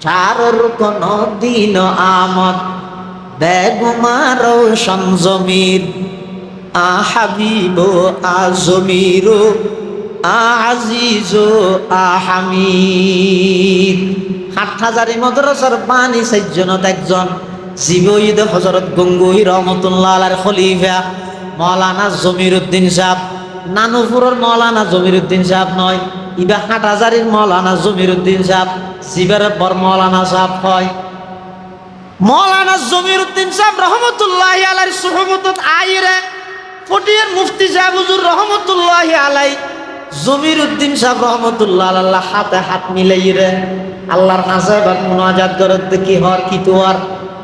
সারর কোন দিন আমদ বেগুমার সংজমির আহাবিব আজমির আজিজ আহামিদ। হাটহাজারী মাদ্রাসার বাণী সাইজনত একজন জীবঈদ হযরত গঙ্গুহি রহমাতুল্লাহ আলাইহির খলিফা মাওলানা জমির উদ্দিন সাহেব। নানুপুরের মাওলানা জমির উদ্দিন সাহেব নয়, ইবা হাটহাজারীর মাওলানা জমির উদ্দিন সাহেব, জিবারের বর মাওলানা সাহেব হয়। মাওলানা জমির উদ্দিন সাহেব রহমতুল্লাহি আলাইহির সুহবতত আইরে ফটিয়ার মুফতি সাহেব হুজুর রহমতুল্লাহি আলাইহি জমির উদ্দিন সাহেব রহমতুল্লাহ আল্লাহ হাতে হাত মিলাই রে আল্লাহর কাছে বাদ মুনাজাত করত কি হর কি তোর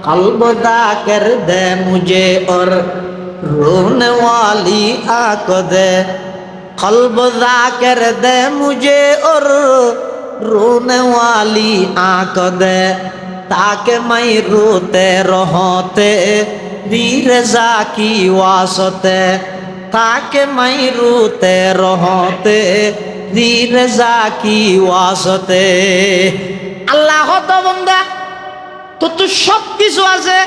কলব দা কর দে মুঝে और रोने वाली आंख दे कल्ब दा कर दे मुझे और रोने वाली आंख दे ताकि मैं रोते रहते रज़ा की वास्ते ताकि मैं रोते रहते रज़ा की वास्ते। আল্লাহ তো বন্দা তো সব কিছু আছে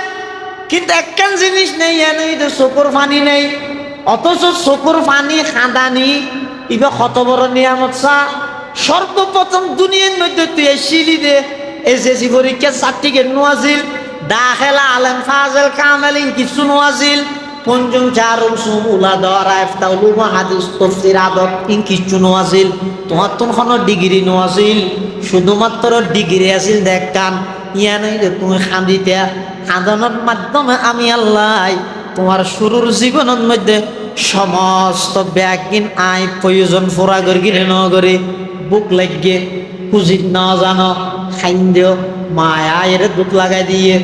কিন্তু একখান জিনিস নেই, এনেই তো চকুর পানি নেই। অথচ চকুর পানি খাঁদানি ইবা কত বড় নিয়ামত চা। সর্বপ্রথম দুনিয়ার মধ্যে তুই এই সিঁড়ি দে এসএসসি পরীক্ষার সার্টিফিকেট নোয়াছিল, দাখিলা আলেম ফাজেল কামেলিন কিছু নোয়াছিল, পঞ্চম চারম সুম উলা দরা ইফতাউল হাদিস তাফসীর আদব ইন কিছু নোয়াছিল। তোমার তো কোনো ডিগ্রি নোয়াছিল, শুধুমাত্র ডিগ্রি আছিল দেখকান ইয়া নাই যে তুমি খাঁদিতে খাঁদানোর মাধ্যমে আমি আল্লাহ তোমার শুরুর জীবনের মধ্যে সমস্ত ব্যাগিন আই প্রয়োজন ফোরা করি কিনে ন করে বুক লাগিয়ে খুঁজিত না জানো খাইন্দেও মায়া এর দুধ লাগাই দিয়ে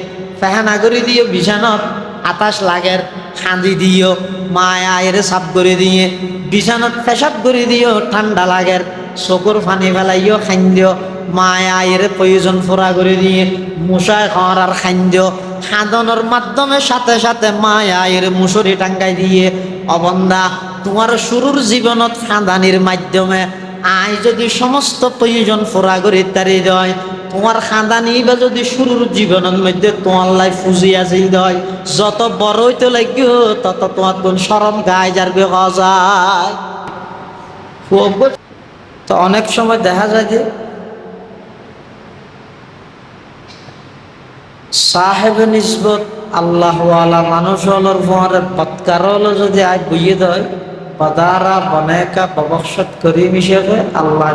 ফেহানা করে দিও বিছানত আতাস লাগের খাঁদি দিও মায়া এর সাফ করে দিয়ে বিছানত পেশাব করে দিও ঠান্ডা লাগের চকুর পানি ফেলাইও খাইন্দেও মায়া এর প্রয়োজন ফোরা করে দিয়ে মশায় খাওয়ার আর খাইন্দেও খাদনের মাধ্যমে সাথে সাথে মায়া এর মুসরি টাঙ্গাই দিয়ে অবন্দা তোমার শুরুর জীবনত খাদানির মাধ্যমে আই যদি সমস্ত প্রয়োজন ফোরা করে তারি দেয় তোমার খাদানি বা যদি শুরুর জীবনের মধ্যে তোমার লাই ফুজিয়া যাই দেয় যত বড় হইতে লাগিও তত তোমার কোন শরম গায়ে যারবে যায়। তো অনেক সময় দেখা যায় যে সাহেব নিসবত আল্লাহওয়ালা মানুষ হলোর ফোয়ারে বৎকার হলো যদি আয় বুঝিয়ে দেয় বাদারা বনেকা ববকশত করিম হিসেবে আল্লাহ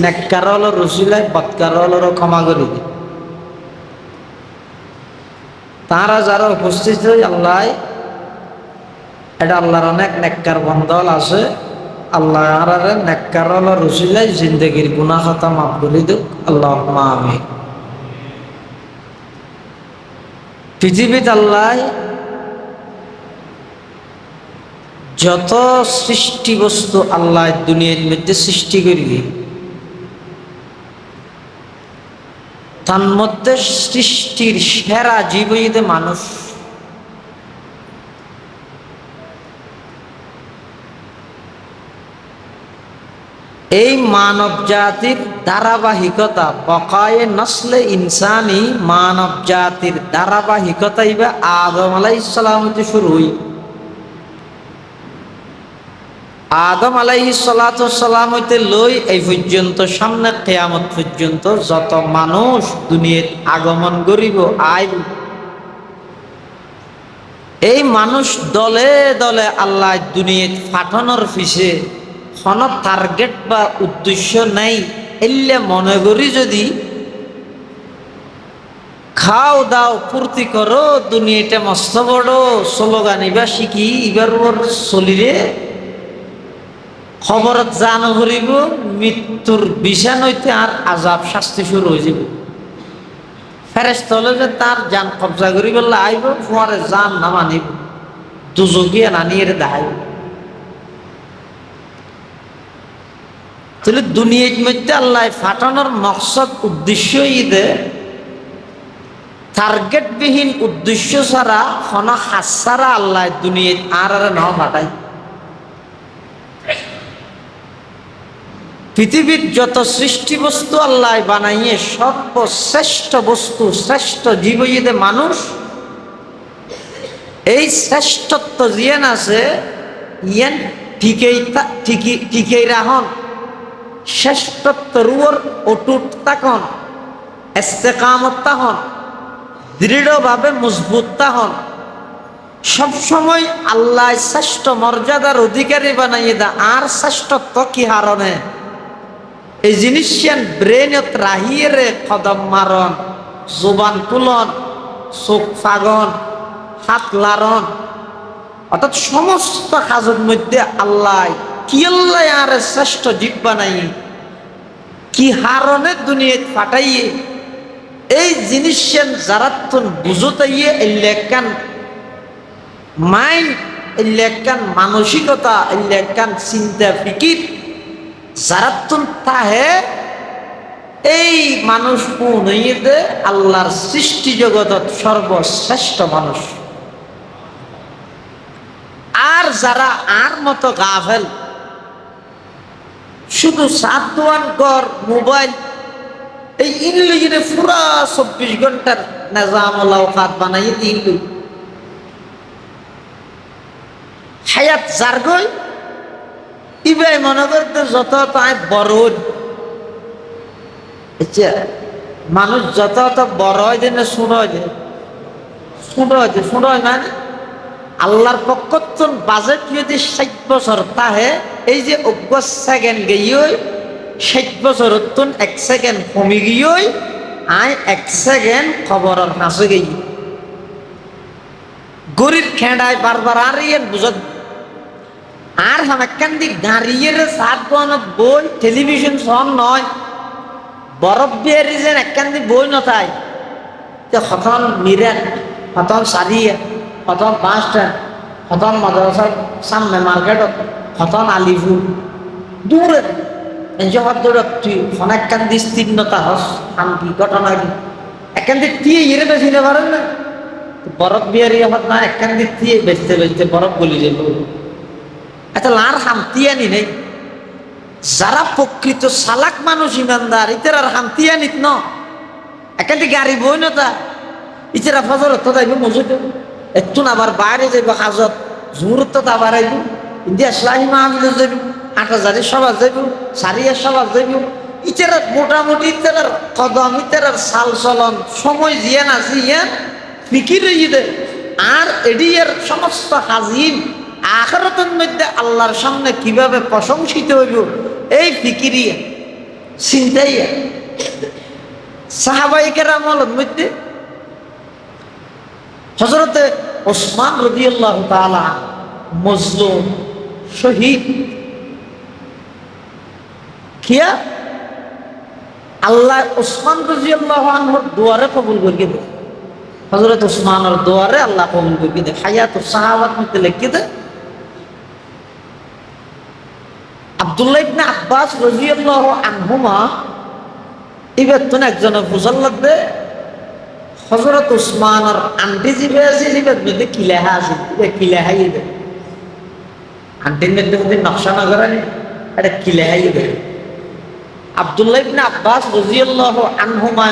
নেককার হলো রসিলায় বৎকার হলোরও ক্ষমা করে দিই। তারা যারা উপস্থিত হয় আল্লাহ এটা আল্লাহর অনেক নেককার বন্ধল আছে, আল্লাহ আর নেককার হলো রসিলায় জিন্দগির গুনাহ খাতা মাফ করে দিক আল্লাহ আমিন। পৃথিবীতে আল্লাহ যত সৃষ্টি বস্তু আল্লাহ দুনিয়ার মধ্যে সৃষ্টি করিবে তার মধ্যে সৃষ্টির সেরা জীব হইতে মানুষ। এই মানব জাতির ধারাবাহিকতা বকায়ে নসলে ইনসানি মানব জাতির ধারাবাহিকতা ইবা আদম আলাইহিস সালাম হতে শুরু হই। আদম আলাইহিস সালাতু সালাম হইতে লই এই পর্যন্ত সামনে কিয়ামত পর্যন্ত যত মানুষ দুনিয়ার আগমন করিব আইব এই মানুষ দলে দলে আল্লাহ দুনিয়াত পাঠানোর পিছে কোনো টার্গেট বা উদ্দেশ্য নাই। এলে মনে করি যদি খাও দাও ফুর্তি করো দুনিয়াটা মস্ত বড় স্লোগান এবার শিখি এবার ওর চলিরে খবরত জান করিব মৃত্যুর বিছান হইতে আর আজাব শাস্তি শুরু হয়ে যাব। ফেরেশতা হলে যে তার জান কবজা করি বললে আইব পরে জান না মানিব দুজকিয়া নানিয়ে দেখাইব। তাহলে দুনিয়ার মধ্যে আল্লাহ ফাটানোর মকসদ উদ্দেশ্য ঈদে টার্গেটবিহীন উদ্দেশ্য ছাড়া কোনো হাস ছাড়া আল্লাহ দুনিয়ায় আর না ফাটাই। পৃথিবীর যত সৃষ্টি বস্তু আল্লাহ বানাইয়ে সর্বশ্রেষ্ঠ বস্তু শ্রেষ্ঠ জীবইদে মানুষ। এই শ্রেষ্ঠত্ব জিয়ান আছে ইয়ান ঠিকই রাহন শ্রেষ্ঠত্বর উপর অটুট থাকন, ইস্তেকামত থাকন, দৃঢ়ভাবে মজবুত থাকন। সবসময় আল্লাহ শ্রেষ্ঠ মর্যাদার অধিকারী বানাইয়ে দা। আর শ্রেষ্ঠত্ব কি হারণে এই জিনিস ব্রেনত রাহিয়ে রে কদম মারন, জোবান তুলন, চোখ ফাগন, হাত লারন, অর্থাৎ সমস্ত কাজের মধ্যে আল্লাহ কি আল্লাহ আর শ্রেষ্ঠ জীব বানাই কি হারণে দুনিয়ায় পাঠাইয়ে এই জিনিস যারা তুন বুঝতাইয়ে এলাকান মাইন্ড, এলাকান মানসিকতা, এলাকান চিন্তা ফিকির যারা তুন তাহে এই মানুষ পুনইতে আল্লাহর সৃষ্টি জগতত সর্বশ্রেষ্ঠ মানুষ। আর যারা আর মতো গাফেল শুধু সাত দোয়ান কর মোবাইল এই ইনলুজিনে পুরা 24 ঘন্টার নিজামুল আওকাত বানাই দিলু হায়াত জারগই ইবে মনে করতে যত তাই বড় মানুষ যত বড় হয় যে শুনয় মানে আল্লাহর পক্ষ বাজেট যদি 60 বছর তাহে এই যে 21 সেকেন্ড গিয়ে 60 বছর 1 সেকেন্ড কমে গিয়ে আয় 1 সেকেন্ড খবরের হাসে গিয়ে গরিব খেঁড়ায় বারবার আর ইয়ে বুঝত আর হামাক্কান দি গাড়িয়ে সাত বই টেলিভিশন সন নয় বরফ দিয়ে রিজেন একখান দি বই নথাই হতন মিরান হতন সারিয়া হতন বাস স্ট্যান্ড হতন মাদ্রাসার সামনে মার্কেটত হতন আলিপুর দূরে জবাব দৌড় তুই অনেকখান দি তীর্ণতা হস শান্তি ঘটনা কি একখান দি দিয়ে ইয়ে বেশি না পারেন না বরফ বিয়ারি হত না একখান দি দিয়ে বেচতে বেচতে বরফ গলি যাবে। আচ্ছা লার হামতিয়ানি নেই যারা প্রকৃত সালাক মানুষ ইমানদার ইতার আর হামতিয়ানিত ন একান্তি গাড়ি বই নতা ইতারা ফজর তো যাইব মজুদ একটু আবার বাইরে যাইব হাজত জোরত তো আবার আইব ইন্ডিয়া ইসলামী মাহফিলে যাইব 8000 সভা যাইব সারিয়া সভা যাইব ইতার মোটামুটি ইতার কদম ইতার সাল চলন সময় জিয়ান আছে ইয়ান ফিকির দে আর এডিয়ার সমস্ত হাজিম আখিরাতের মধ্যে আল্লাহর সামনে কিভাবে প্রশংসিত হইব এই ফিকিরিয়া চিন্তাইয়া সাহাবায়ে কেরামের মধ্যে হযরতে ওসমান রাদিয়াল্লাহু তাআলা মজলুম শহীদ কিয়া আল্লাহ ওসমান রাদিয়াল্লাহু আনহুর দুয়ারে কবুল করিয়ে দেয়। হযরত ওসমানের দুয়ারে আল্লাহ কবুল করিয়ে দেয়। হায়াতুস সাহাবাত মধ্যে লিখে দেয় আব্দুল্লাহ ইবনে আব্বাস রাদিয়াল্লাহু আনহুমা ইবেতন একজনে বুঝাল্লাহ দে হযরত ওসমানের আন্টি জিবে আছে জিবে মধ্যে কিলাহা আছে কিলাহাই দে আন্টির মধ্যে নকশা না করে এটা কিলাহাই দে। আব্দুল্লাহ ইবনে আব্বাস রাদিয়াল্লাহু আনহুমা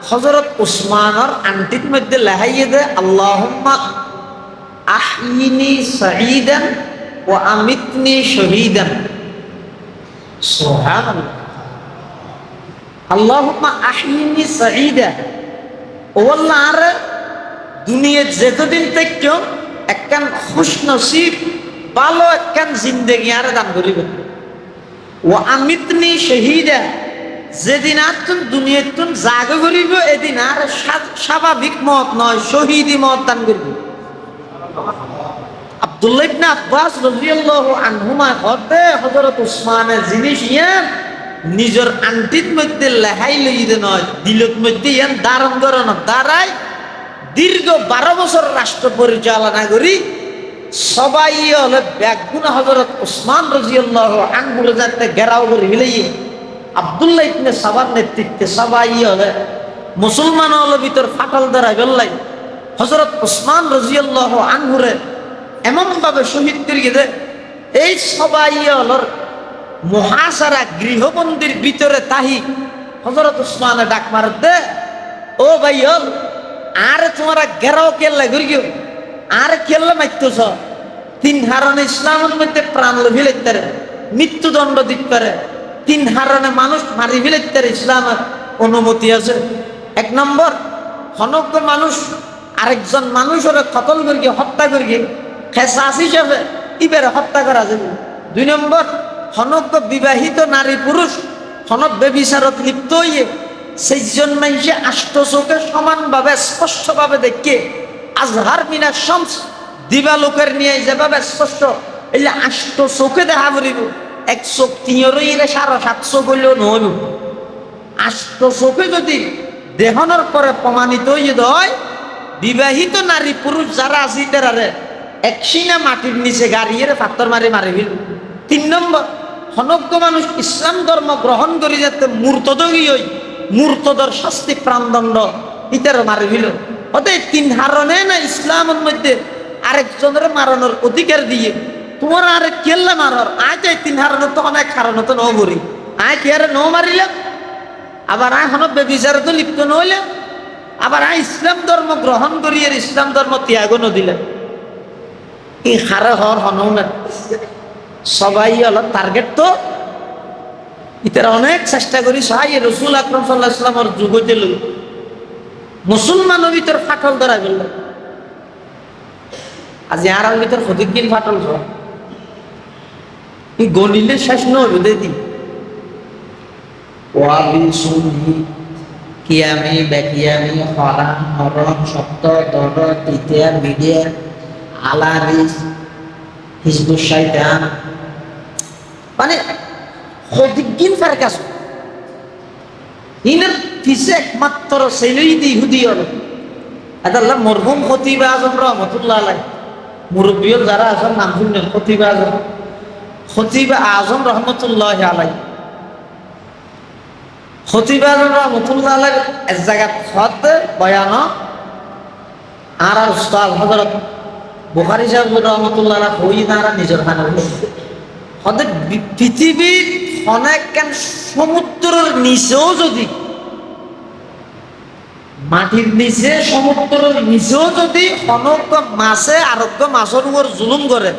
হযরত ওসমানের আন্টির মধ্যে লেহাইয়ে দে আল্লাহুম্মা আহিনি সাঈদান ওয়া আমিতনি শহীদান। সুবহানাল্লাহ। আল্লাহুম্মা আহিনি সাঈদা, ও আল্লাহ আর দুনিয়ায় যতদিন থাকছো একখান খুশনসিব ভালো একখান জিন্দেগি আর দান করিবেন। ও আমিতনি শহীদা, যেদিন আর তুমি দুনিয়ায় তুমি জাগে করিব এদিন আর স্বাভাবিক মত নয় শহীদি মত দান করিব। আব্দুল্লাহ ইবনে আব্বাস রাদিয়াল্লাহু আনহুমা হতে হযরত ওসমানের জিনিস ইয়ান নিজের আন্টির মধ্যে লেহাই লইতে নয় দিলত মধ্যে ইয়ান ধারণ করে না দাঁড়ায় দীর্ঘ 12 বছর রাষ্ট্র পরিচালনা করি সবাই হলে ব্যাগুন হযরত ওসমান রাদিয়াল্লাহু আনহু যাতে ঘেরাও করে হিলাইয়ে আব্দুল্লাহ ইবনে সাবার নেতৃত্বে সবাই হলে মুসলমান হলে ভিতর ফাটল দ্বারা গল্লাই হযরত ওসমান রাদিয়াল্লাহু আনহুরে এমন ভাবে শহীদ করিয়ে দে এই সবাই হলর মহাসারা গৃহবন্দির ভিতরে তাহি হযরত উসমানে ডাক মার দে, ও ভাই হল আর তোমরা গেরাও কেল্লা ঘুরিও আর কেল্লা মাইতেছ, তিন হারণে ইসলামের মধ্যে প্রাণ ফেলাইতে পারে, মৃত্যুদণ্ড দিতে পারে, তিন হারণে মানুষ মারি ফেলাইতে পারে, ইসলামের অনুমতি আছে। এক নম্বর, হনজ্ঞ মানুষ আরেকজন মানুষের কতল করিয়ে হত্যা করিয়ে খেসাস হিসাবে ইবের হত্যা করা যাবে। দুই নম্বর, হনজ্ঞ বিবাহিত নারী পুরুষ হনক বেবিচারত লিপ্ত হইয়ে সেইজন মানুষে আষ্ট চোখে সমানভাবে স্পষ্টভাবে দেখে আজহার মিনা শামস দিবালোকের নিয়ে যেভাবে স্পষ্ট এই যে আষ্ট চোখে দেখা পড়িব, এক চোখ তিনরে 7.5 করলেও নহব। আষ্ট চোখে যদি দেহনের পরে প্রমাণিত হইয়ে হয়, বিবাহিত নারী পুরুষ যারা আছে তারা এক সিনা মাটির নিচে গাড়িয়ে পাথর মারি মারি ফেল। 3 নম্বর, হনজ্ঞ মানুষ ইসলাম ধর্ম গ্রহণ করি যাতে মূর্তদী হই, মূর্তদর শাস্তি প্রাণদণ্ড ইতার মারি ফেল। অতএব 3 হারণে না ইসলামের মধ্যে আরেকজনের মারানোর অধিকার দিয়ে তোমার আরেক কেল্লা মারার আয় তাই 3 হারণে তো অনেক হারণে তো নও করি আয় কি আরে নৌ মারিলাম, আবার আয় হন বেবিচারে তো লিপ্ত নইলাম, আবার আয় ইসলাম ধর্ম গ্রহণ করি আর ইসলাম ধর্ম ত্যাগ নদিলাম। এই হারে হর হনও না সবাই হলো টার্গেট। তো ইতারা অনেক চেষ্টা করি সাহায্য রসুল আকরাম সাল্লাল্লাহু আলাইহি ওয়াসাল্লামের যুগ হইতে লই মুসলমানের ভিতর ফাটল ধরা গেল। আজ আর ভিতর প্রতিদিন ফাটল এই গণিলে শেষ নয় দিদি ওয়াবি সুনি কিয়ামি বেকিয়ামি হরাম হরম সপ্ত দর তৃতীয় মিডিয়া আলারিস হিজবুস শয়তান মানে প্রতিদিন ফারক আছে। ইনার পিছে একমাত্র সেলুইদি ইহুদি হল আল্লাহ মরহুম খতিব আজম রহমতুল্লাহ আলাইহি মুরব্বী যারা আছেন নাম শুনলেন খতিব আজম রহমতুল্লাহ আলাইহি। খতিব আজম রহমতুল্লাহ আলাইহি এক জায়গাত হদ বয়ান আর উস্তাদ হযরত বুখারী সাহেব রহমতুল্লাহ আলাইহি হই না নিজের খানা হদ পৃথিবীর অনেক সমুদ্রের নিচেও যদি মাটির নিচে সমুদ্রের নিচেও যদি অনজ্ঞ মাছে আরোগ্য মাছের উপর জুলুম করে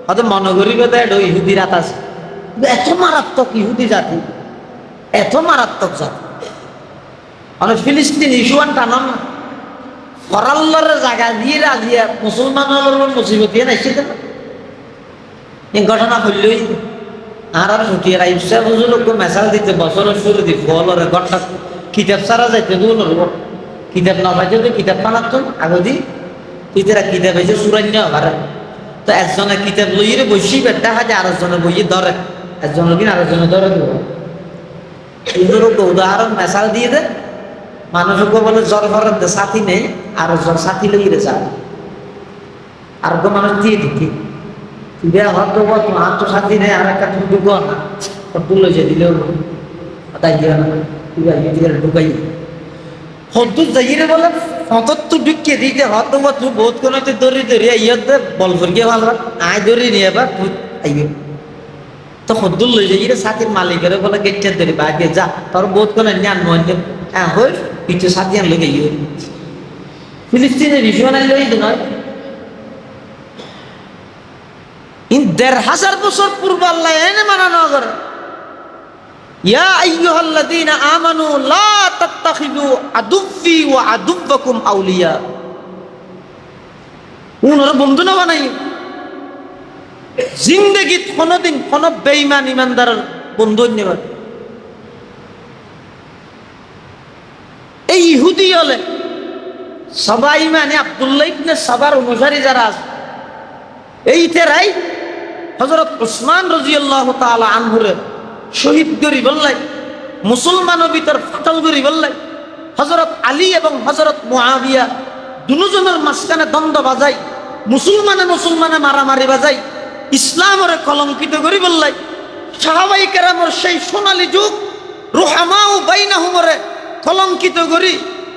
হয়তো মনে করিবে এটা ইহুদি রাত আছে। এত মারাত্মক ইহুদি জাতি, এত মারাত্মক জাতি মানে ফিলিস্তিন ইস্যুয়ান টানান না ফরাল্লার জায়গা দিয়ে রাজিয়া মুসলমানের মুসিবত নাইছে এই ঘটনা হইলই আর ছুটিয়ে রাইসা বুঝলো মেসাল দিতে বছরের শুরু দি ফলরে ঘন্টা কিতাব সারা যাইতে দুলর কিতাব না পাইতে তো কিতাব পানাত আগদি তুই তারা কিতাব হয়েছে সুরান্য আবার তো একজনের কিতাব লইয়ে বসি দেখা যায় আরেকজনের বইয়ে ধরে একজনের কিনা আরেকজনের ধরে দেব উদাহরণ মেসাল দিয়ে দে মানুষকে বলে জ্বর ভরেন দে সাথী নেই আর জ্বর সাথী লইয়ে যায় আর মানুষ দিয়ে দিতি হয়তো তোমার তো সাথী নেই আর একটা তুমি ঢুকো না তুলে যে দিলেও তাই গিয়ে না ঢুকাই হদ্দুর যাইরে বলে ফতর তো ঢুকিয়ে দিতে হয়তো বা তুই বহুত কোনো তুই দৌড়ি দৌড়িয়ে ইয়ে বল ফরিয়ে ভালো আয় দৌড়ি নিয়ে এবার তুই আইবে তো হদ্দুর লই যাইরে সাথীর মালিকের বলে গেটটা ধরে বাগে যা তোর বহুত কোনো জ্ঞান নয় হ্যাঁ হই কিছু সাথী আনলো গিয়ে ফিলিস্তিনের ইস্যু আনলো নয় ১,৫০০ বছর পূর্বে আল্লাহ এনে মানানো করে ইয়া আইয়ুহাল্লাযীনা আমানু লা তাত্তাখিযু আদুব্বি ওয়া আদুব্বাকুম আউলিয়া উনার বন্ধু না বানাই জিন্দেগিত কোনোদিন কোন বেঈমান ইমানদারের বন্ধু নেবেন। এই ইহুদি হলে সবাই মানে আব্দুল্লাহ ইবনে সাবার অনুসারী যারা আছে এই তেরাই হযরত উসমান রাদিয়াল্লাহু তাআলা আনহুরে শহীদ করি বললাই মুসলমানের ভিতর ফাটল করি বললাই হযরত আলী এবং হযরত মুআবিয়া দুজনের মাঝখানে দ্বন্দ্ব বাজাই মুসলমানে মারামারি বাজাই ইসলামের কলঙ্কিত করি বললাই সাহাবায়ে কেরামের সেই সোনালী যুগ রুহামাউ বাইনাহুমরে কলঙ্কিত করি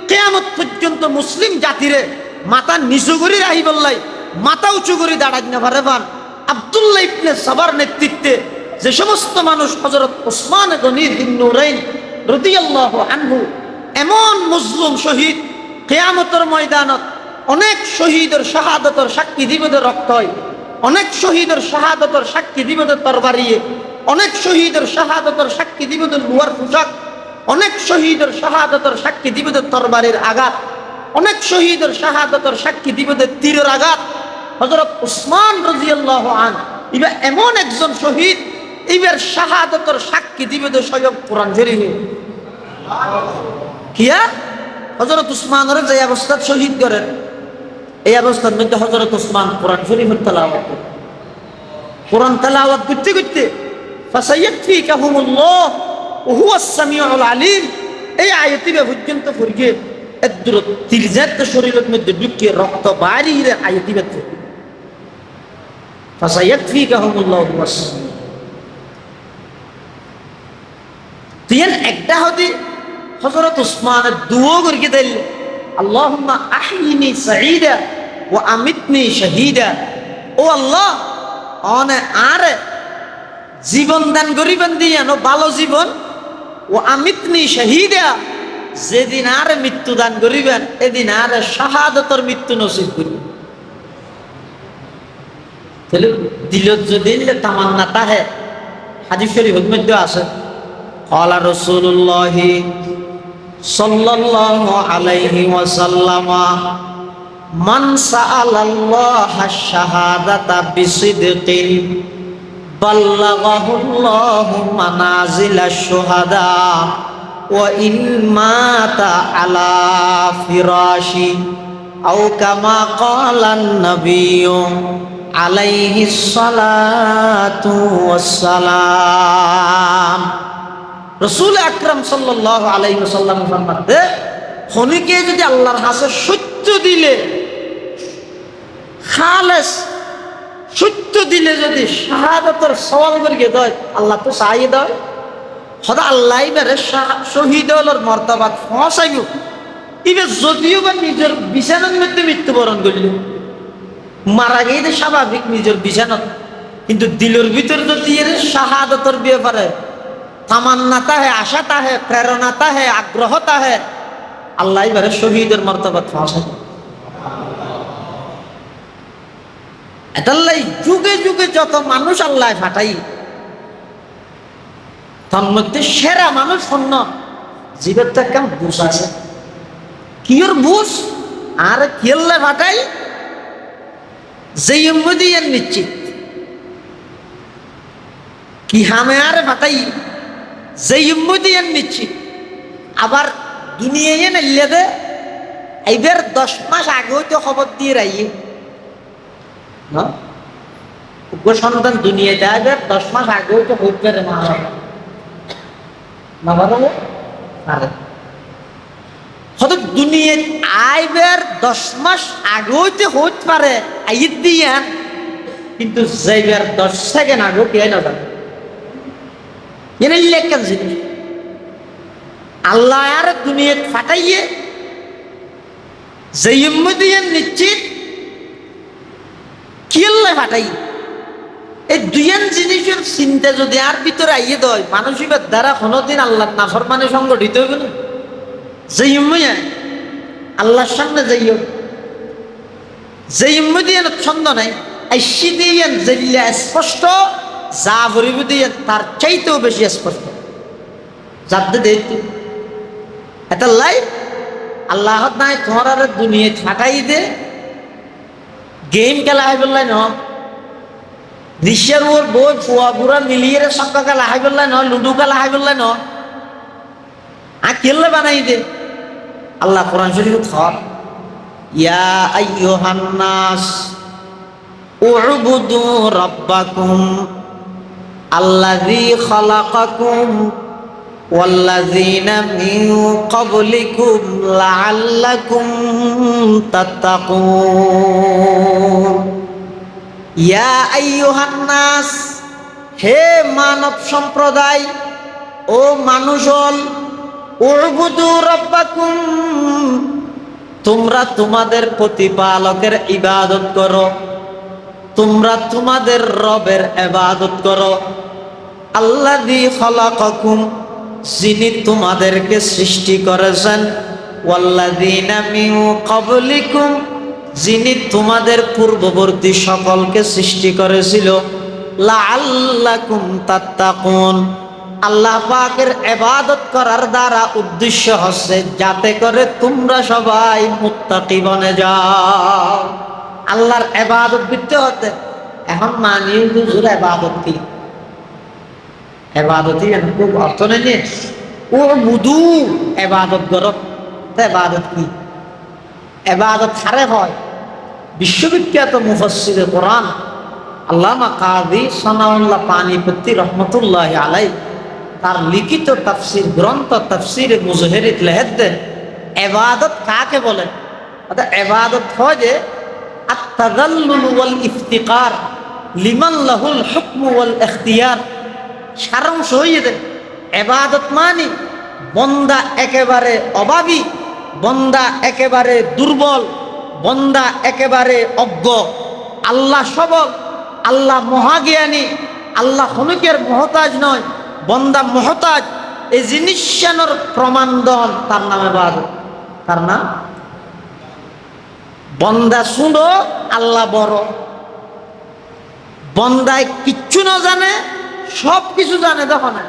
কিয়ামত পর্যন্ত মুসলিম জাতিরে মাথা নিচু করে রাহি বললাই মাথা উঁচু করে দাঁড়াই না পারে পান আব্দুল্লাহ ইবনে সাবার নেতৃত্বে যে সমস্ত মানুষ হযরত ওসমান গনি যিন নূরাইন রাদিয়াল্লাহু আনহু এমন মজলুম শহীদ, কিয়ামতের ময়দানত অনেক শহীদের শাহাদাতের সাক্ষী দিবদের রক্ত হয়, অনেক শহীদের শাহাদাতের সাক্ষী দিবদের তরবারিয়ে, অনেক শহীদের শাহাদাতের সাক্ষী দিবদের লোহার পোশাক, অনেক শহীদের শাহাদাতের সাক্ষী দিবদের তরবারির আঘাত, অনেক শহীদের শাহাদাতের সাক্ষী দিবদের তীরের আঘাত। হযরত ওসমান রাদিয়াল্লাহু আনহু ইবা এমন একজন শহীদ, ইবার শাহাদাতের সাক্ষী দিবদের স্বয়ং কোরআন শরীফে। কিয়া হযরত ওসমানের যে অবস্থায় শহীদ করেন, এই অবস্থার মধ্যে হযরত ওসমান কোরআন শরীফের তেলাওয়াত করেন। কোরআন তেলাওয়াত করতে করতে ফাসায়াকফিকাহুমুল্লাহ ওয়া হুয়াস সামিউল আলিম, এই আয়াতটি পর্যন্ত পড়িয়ে এদুর তিরজাত শরীরের মধ্যে ঢুকিয়ে রক্ত বাড়িয়ে আয়াতটি পড়ে ফাসায়াকফিকাহুমুল্লাহ ওয়া হুয়াস সামিউল। তিন একটা হতে হযরত ওসমানের দুয়া করে দিল, আল্লাহুম্মা আহইনি সাঈদা ওয়া আমিতনি শাহীদা। ও আল্লাহ, অনে আরে জীবন দান করিবেন দিয়ানো ভালো জীবন, ও আমিতনি শাহীদা, যেদিন আর মৃত্যু দান করিবেন এদিন আর শাহাদাতের মৃত্যু নসিব করিবেন। তাহলে দিলত যদি তামান্না তাহে হাদিস শরীফের মধ্যে আছে, ক্বালা রাসূলুল্লাহ সাল্লাল্লাহু আলাইহি ওয়াসাল্লাম মান সাআলাল্লাহা শাহাদাতা বিসিদকিন বাল্লাগাহুল্লাহু মানাজিলাশ শুহাদা ওয়া ইন মাতা আলা ফিরাশি আও কামা ক্বালান নাবিয়্যু আলাইহিস সালাতু ওয়াসসালাম। রাসূল আকরাম সাল্লাল্লাহু আলাইহি ওয়াসাল্লাম ফরমাতে, খনিকে যদি আল্লাহর হাসে সত্য দিলে, খালেস সত্য দিলে যদি শাহাদাতের সওয়াল করিয়ে দেয়, আল্লাহ তো চাই দেয় সদা আল্লাহ এবারে শহীদ হলোর মর্তবা পৌঁছাইব। এবার যদিও বা নিজের বিছানার মধ্যে মৃত্যুবরণ করল, মারা গিয়ে স্বাভাবিক নিজের বিছানাত, কিন্তু দিলের ভিতর যদি এর শাহাদাতের ব্যাপারে তামান্নাতা হে, আশাতা হে, প্রেরণাতা হে, আগ্রহতা হে, আল্লাহ এবারে শহীদের মর্তবা পৌঁছায়। এটাল্লাই যুগে যুগে যত মানুষ আল্লাহ ফাটাই, তার মধ্যে সেরা মানুষ অন্য জীবের তো কেমন বুঝ আছে, কিয়র বুঝ আর কিয়ল্লা ফাটাই, যে ইম্মদিয়ান নিশ্চিত কি হামে আর ফাটাই, যে ইম্মদিয়ান নিশ্চিত। আবার দুনিয়ায় নাইলে দে এইবার 10 মাস আগেও তো খবর দিয়ে রাইয়ে না, সন্তান দুনিয়ায় দেয় 10 মাস আগেও তো হইতে পারে না পারে, হয়তো দুনিয়ায় আইবার 10 মাস আগেও তো হইতে পারে আইত দিয়া, কিন্তু যাইবার 10 সেকেন্ড আগেও কে না জানে। এনে লেখা জিনিস আল্লাহ আর দুনিয়া ফাটাইয়ে যে ইম্মদিয়ান নিশ্চিত কি আল্লাহ ফাটাই, এই দুইয়ান জিনিসের চিন্তা যদি আর ভিতরে আইয়ে দেয়, মানুষের দ্বারা কোনোদিন আল্লাহ নাফরমানে সংগঠিত হইব না। যে ইম্মদিয়ান আল্লাহর সামনে যাইও, যে ইম্মদিয়ান ছন্দ নাই, আইসি দিয়ান যেগুলা স্পষ্ট, যা ভরিব দিয়ে তার চাইতেও বেশি স্পষ্ট, যাতে দেখতে এটা লাই আল্লাহ নাই তোমার আর দুনিয়া ফাটাই দে গেম খেলা হাই বললাই ন, দৃশ্যের ওর বই ফুয়া বুড়া মিলিয়ে সংখ্যা খেলা হাই বললাই ন, লুডু খেলা হাই বললাই ন, খেললে বানাই দে। আল্লাহ কোরআন শরীফ থর, ইয়া আইয়ুহান নাস উ'বুদু রাব্বাকুম আল্লাযী খালাকাকুম ওয়াল্লাযীনা মিন ক্বাবলিকুম লাআল্লাকুম তাত্তাকুন। ইয়া আইয়ুহান নাস, হে মানব সম্প্রদায়, ও মানুষল, উ'বুদু রাব্বাকুম, তোমরা তোমাদের প্রতিপালকের ইবাদত করো। তোমরা তোমাদের রবের ইবাদত করো, আল্লাযী খালাকাকুম, যিনি তোমাদেরকে সৃষ্টি করেছেন, ওয়াল্লাযীনা মিন ক্বাবলিকুম, যিনি তোমাদের পূর্ববর্তী সকলকে সৃষ্টি করেছিল, লাআল্লাকুম তাত্তাকুন। আল্লাহ পাকের ইবাদত করার দ্বারা উদ্দেশ্য হচ্ছে যাতে করে তোমরা সবাই মুত্তাকি বনে যাও। আল্লাহর ইবাদত করতে হতে এখন মানি হুজুর ইবাদত কি? ইবাদতই খুব অর্থ নেই ও মুদু ইবাদত করো, ইবাদত কি? ইবাদত হারে হয়। বিশ্ববিখ্যাত মুফাসসিরে কোরআন আল্লামা কাযী সানাউল্লাহ পানিপতি রহমতুল্লাহ আলাইহি তার লিখিত তাফসীর গ্রন্থ তাফসীরে মুজহিরিত লেখেন, ইবাদত কাকে বলে? অর্থাৎ ইবাদত হয় যে আত-তাযাল্লুল ওয়াল ইফতিকার লিমান লাহুল হুকমু ওয়াল ইখতিয়ার। সারাংশ হইছে ইবাদত মানে বন্দা একেবারে অভাবী, বন্দা একেবারে দুর্বল, বন্দা একেবারে অজ্ঞ, আল্লাহ সবল, আল্লাহ মহাজ্ঞানী, আল্লাহ হনুকের মহতাজ নয়, বন্দা মহতাজ। এই জিনিসের প্রমাণ দন তার নাম ইবাদত। তার নাম বন্দা শুনো আল্লাহ বড়, বন্দায় কিচ্ছু না জানে সব কিছু জানে। দেখো না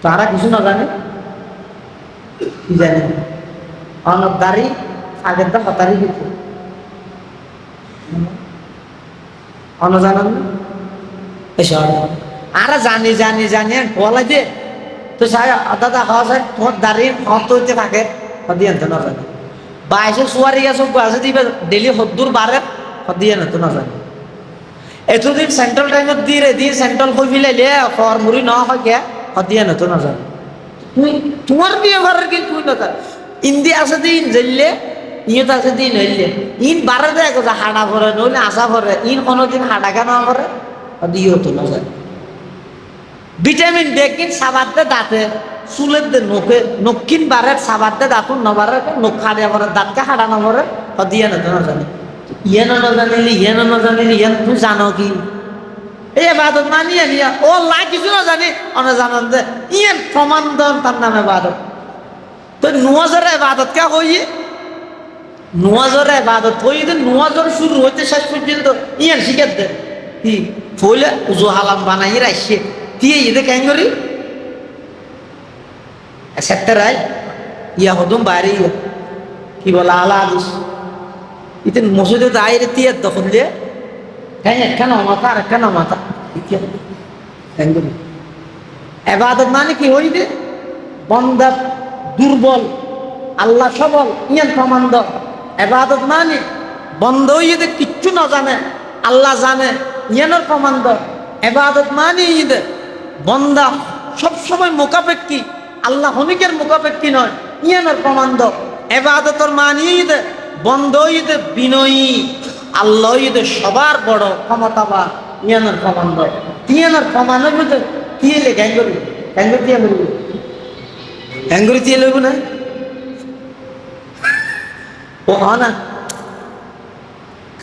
তারা কিছু না জানে, কি জানে? অনেক দাড়ি আগের দা হতারি দিচ্ছে অন্য জানান না এসব আর জানি জানি জানি বলা যে তো দাদা হওয়া যায় তোমার দাঁড়িয়ে হত হইতে থাকে দিয়ে আনতে না জানে। বাইশে সুয়ারি গেছে আছে দিবে ডেলি হদ্দুর বারে দিয়ে না তো না জানে। এতদিন সেন্ট্রাল টাইমত দিয়ে দিয়ে সেন্ট্রাল হয়ে ফেলাইলে ফরমুরি ন হয় কে দিয়ে না তো না জানে। তুই তোমার বিয়ে ঘরের কি তুই না ইন্দি আছে দিন জ্বললে ইয়ে আছে দিন হইলে ইন বারে দেয় হাডা ভরে নইলে আশা ভরে ইন কোনোদিন হাডা কেন ভরে দিয়েও তো না জানে। ভিটামিন বেকিন সাবাদ দে দাঁতে চুলের দে নোকে নক্ষিন বারের সাবাদ দে দাঁতুন নবারে নখ খাড়িয়া ভরে দাঁতকে হাডা না ভরে দিয়ে না তো না জানে। ইয়ে না জানিলি ইয়ে না জানিলি ইয়ে তুই জানো কি? এই ইবাদত মানিয়ে নিয়া ও লা কিছু না জানি অনে জানান যে ইয়ে প্রমাণ দেন তার নামে ইবাদত। তো নুয়াজের ইবাদত কে হইয়ে নুয়াজের ইবাদত হইয়ে নুয়াজের শুরু হইতে শেষ পর্যন্ত ইয়ে শিখে দে কি ফইলে উজু হালাম বানাই রাখছে দিয়ে ইয়ে কেন করি সেটারাই ইয়া হদম বাইরে কি বলা আলা আদিস ইতে মসজিদে দায়ের দিয়ে দখল দিয়ে হ্যাঁ কেন মাথা আর কেন মাথা ইবাদত মানে কি হইবে বন্দা দুর্বল আল্লাহ সবল ইয়ান প্রমাণ দাও। ইবাদত মানে বন্ধ হইয়ে কিচ্ছু না জানে আল্লাহ জানে ইয়ানোর প্রমাণ দাও। ইবাদত মানে ঈদ বন্দা সবসময় মোকাপেক্ষী আল্লাহ হনিকের মোকাপেক্ষী নয় ইয়ানোর প্রমাণ দাও। ইবাদতর মানে ঈদ বন্ধ ঈদ বিনয়ী আল্লাহ ঈদ সবার বড় ক্ষমতাবান ইয়ানোর প্রমাণ দাও। তিয়ানোর প্রমাণের মধ্যে তিয়েলে গ্যাঙ্গরি গ্যাঙ্গরি দিয়ে লইব গ্যাঙ্গরি দিয়ে লইব না ও হয় না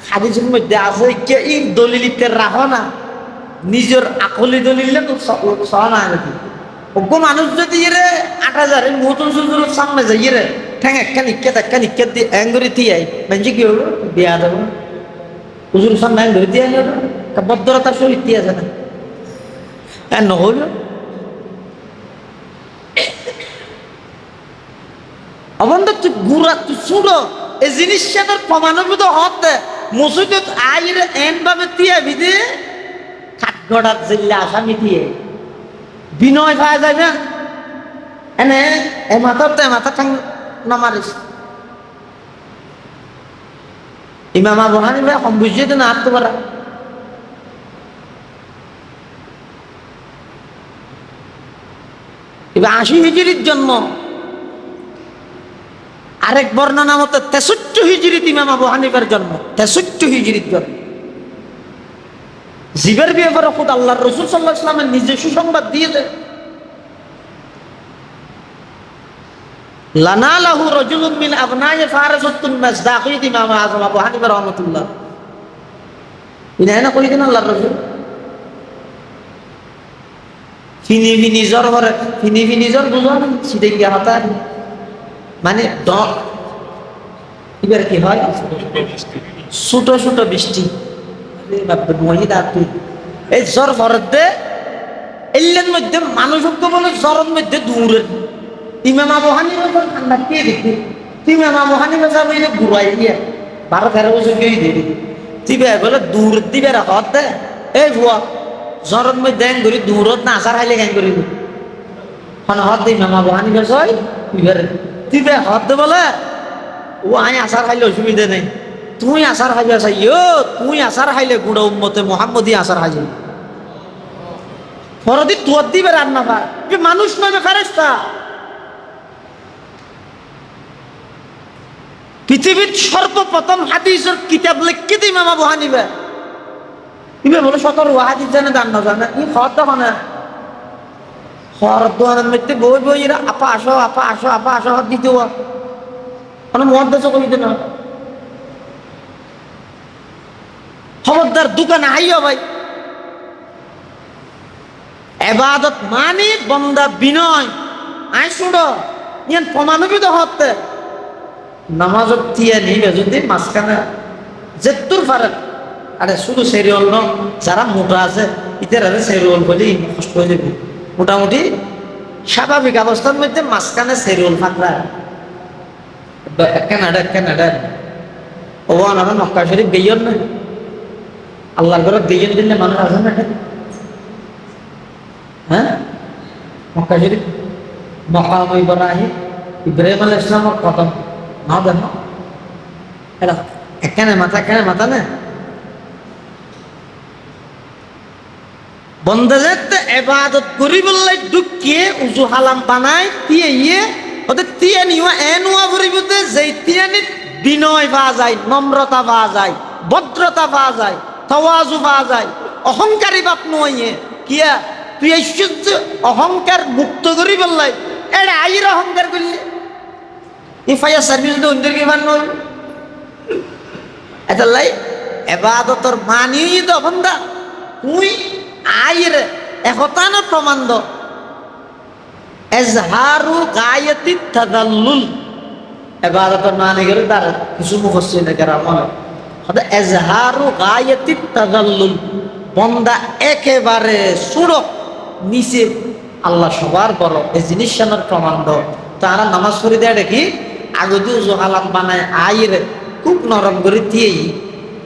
হাদিসের মধ্যে আছে কে ই দলিলিতে রাখো না নিজের আকলি দলিলে তো সহনা নাকি ওগো মানুষ যদি রে ৮০০০ মতন সুন্দর সামনে যাই রে ঠ্যাং একটা নিকে দিয়ে অ্যাঙ্গরি দিয়ে মানে কি হলো বিয়া দেবো হুজুর সামনে অ্যাঙ্গরি দিয়ে বদ্ধরতার সহিত দিয়ে আছে না নহল অবন্ধ তুই গুড়া তুই শুনো এই জিনিসটার প্রমাণিত হতে মসজিদত আইরে এন ভাবে তিয়া বিদে কাঠগড়ার জিল্লা আসামি দিয়ে বিনয় পাওয়া যায় না এনে এ মাথা ঠাং নামারিস ইমাম আবু হানিফা কম বুঝিয়ে না আত্ম পারা এবার ৮০ হিজরির জন্ম আরেক বর্ণনা মতে ৬৩ হিজরিত ইমাম আবু হানিফার জন্ম ৬৩ হিজরির জন্ম। জীবের ব্যাপারে খুদ আল্লাহর রাসূল সাল্লাল্লাহু আলাইহি ওয়াসাল্লামের নিজে সুসংবাদ দিয়ে দেয় লানা লাহু রাজুলুম মিন আবনায়ে ফারাসাতুন মাসদাকিদ ইমাম আযম আবু হানিফা রাহমাতুল্লাহ ইনাই না করি দেন আল্লাহর রাসূল ফিনি ফিনি জ্বর ভরে ফিনি ফিনি জ্বর বুঝো না সিটে গিয়া হতা মানে এবার কি হয় ছোট ছোট বৃষ্টি এই জ্বর ভরের দে এলের মধ্যে মানুষ বলে জ্বরের মধ্যে দূরের ইমাম আবু হানিফা ঠান্ডা কে দেখি ইমাম আবু হানিফা সাহেব এই ঘুরাই দিয়ে 12-13 বছর কেই দিবি দিবে বলে দূর দিবে হত দে এই ভুয়া জ্বরের মধ্যে করি দূরত না আসার খাইলে কেন করি হত দিই ইমাম আবু হানিফা সাহেব দিবে হত দে বলে ও আই আসার খাইলে অসুবিধা নেই তুই আসার খাইবে চাইও তুই আসার খাইলে গুড়া উম্মতে মোহাম্মদী আসার খাইবে ফরদি তুয়ার দিবে রান্না ভাই মানুষ নয় ফেরেশতা পৃথিবীর সর্বপ্রথম হাদিসের কিতাব লিখে দিই ইমাম আবু হানিফা ইবে বলে 17 হাদিস জানে দান না জানে কি খত দেখো না দোয়ানের মধ্যে বই বই এরা আপা আসো হাত দিতে হওয়া মানে মহাদ্দেশ করিতে না খবরদার দোকানে আইও ভাই এবাদত মানে বন্দা বিনয় আই শুনো ইয়ান প্রমাণবিত হতে নামাজত তিয়া নিবে যদি মাঝখানে যেতুর ফারাক আরে শুধু সেরিয়ল ন যারা মোটা আছে ইতার আরে সেরিয়ল বলি কষ্ট হয়ে যাবে মোটামুটি স্বাভাবিক অবস্থার মধ্যে মাঝখানে সেরিয়ল ফাঁকরা কানাডা ও আমরা মক্কা শরীফ গেইন না আল্লাহর ঘরে গেইন দিলে মানুষ আসে না হ্যাঁ মক্কা শরীফ মকাম ইব্রাহিম আলাইহিস সালামের কদম না দেখো এটা এখানে মাথা না বন্দে যেতে ইবাদত করি বললে ঢুকিয়ে উজু হালাম বানায় দিয়ে ওদের দিয়ে নিও এনুয়া পরিবতে যেই তিয়ানি বিনয় পাওয়া যায় নম্রতা পাওয়া যায় ভদ্রতা পাওয়া যায় তাওয়াজু পাওয়া যায় অহংকারী বাপ নয় কিয়া তুই ঐশ্বর্য অহংকার মুক্ত করি বললে এটা আইর অহংকার করলে ফায়ার সার্ভিস তো অন্যের কি মান নয় এটা লাই এবাদতর মানিয়ে তো বন্দা তুই আইর একতান প্রমাণ দ এজহারু গায়াতি তাদাল্লুল এবাদতর মানে গেলে তার কিছু মুফাসসিরিনে কেরাম বলে এজহারু গায়াতি তাদাল্লুল বন্দা একেবারে সুড় নিচে আল্লাহ সবার বড় এই জিনিসটার প্রমাণ দ তারা নামাজ পড়ে দেয় দেখি আগতে জোহালাম বানায় আইরে খুব নরম করে দিয়েই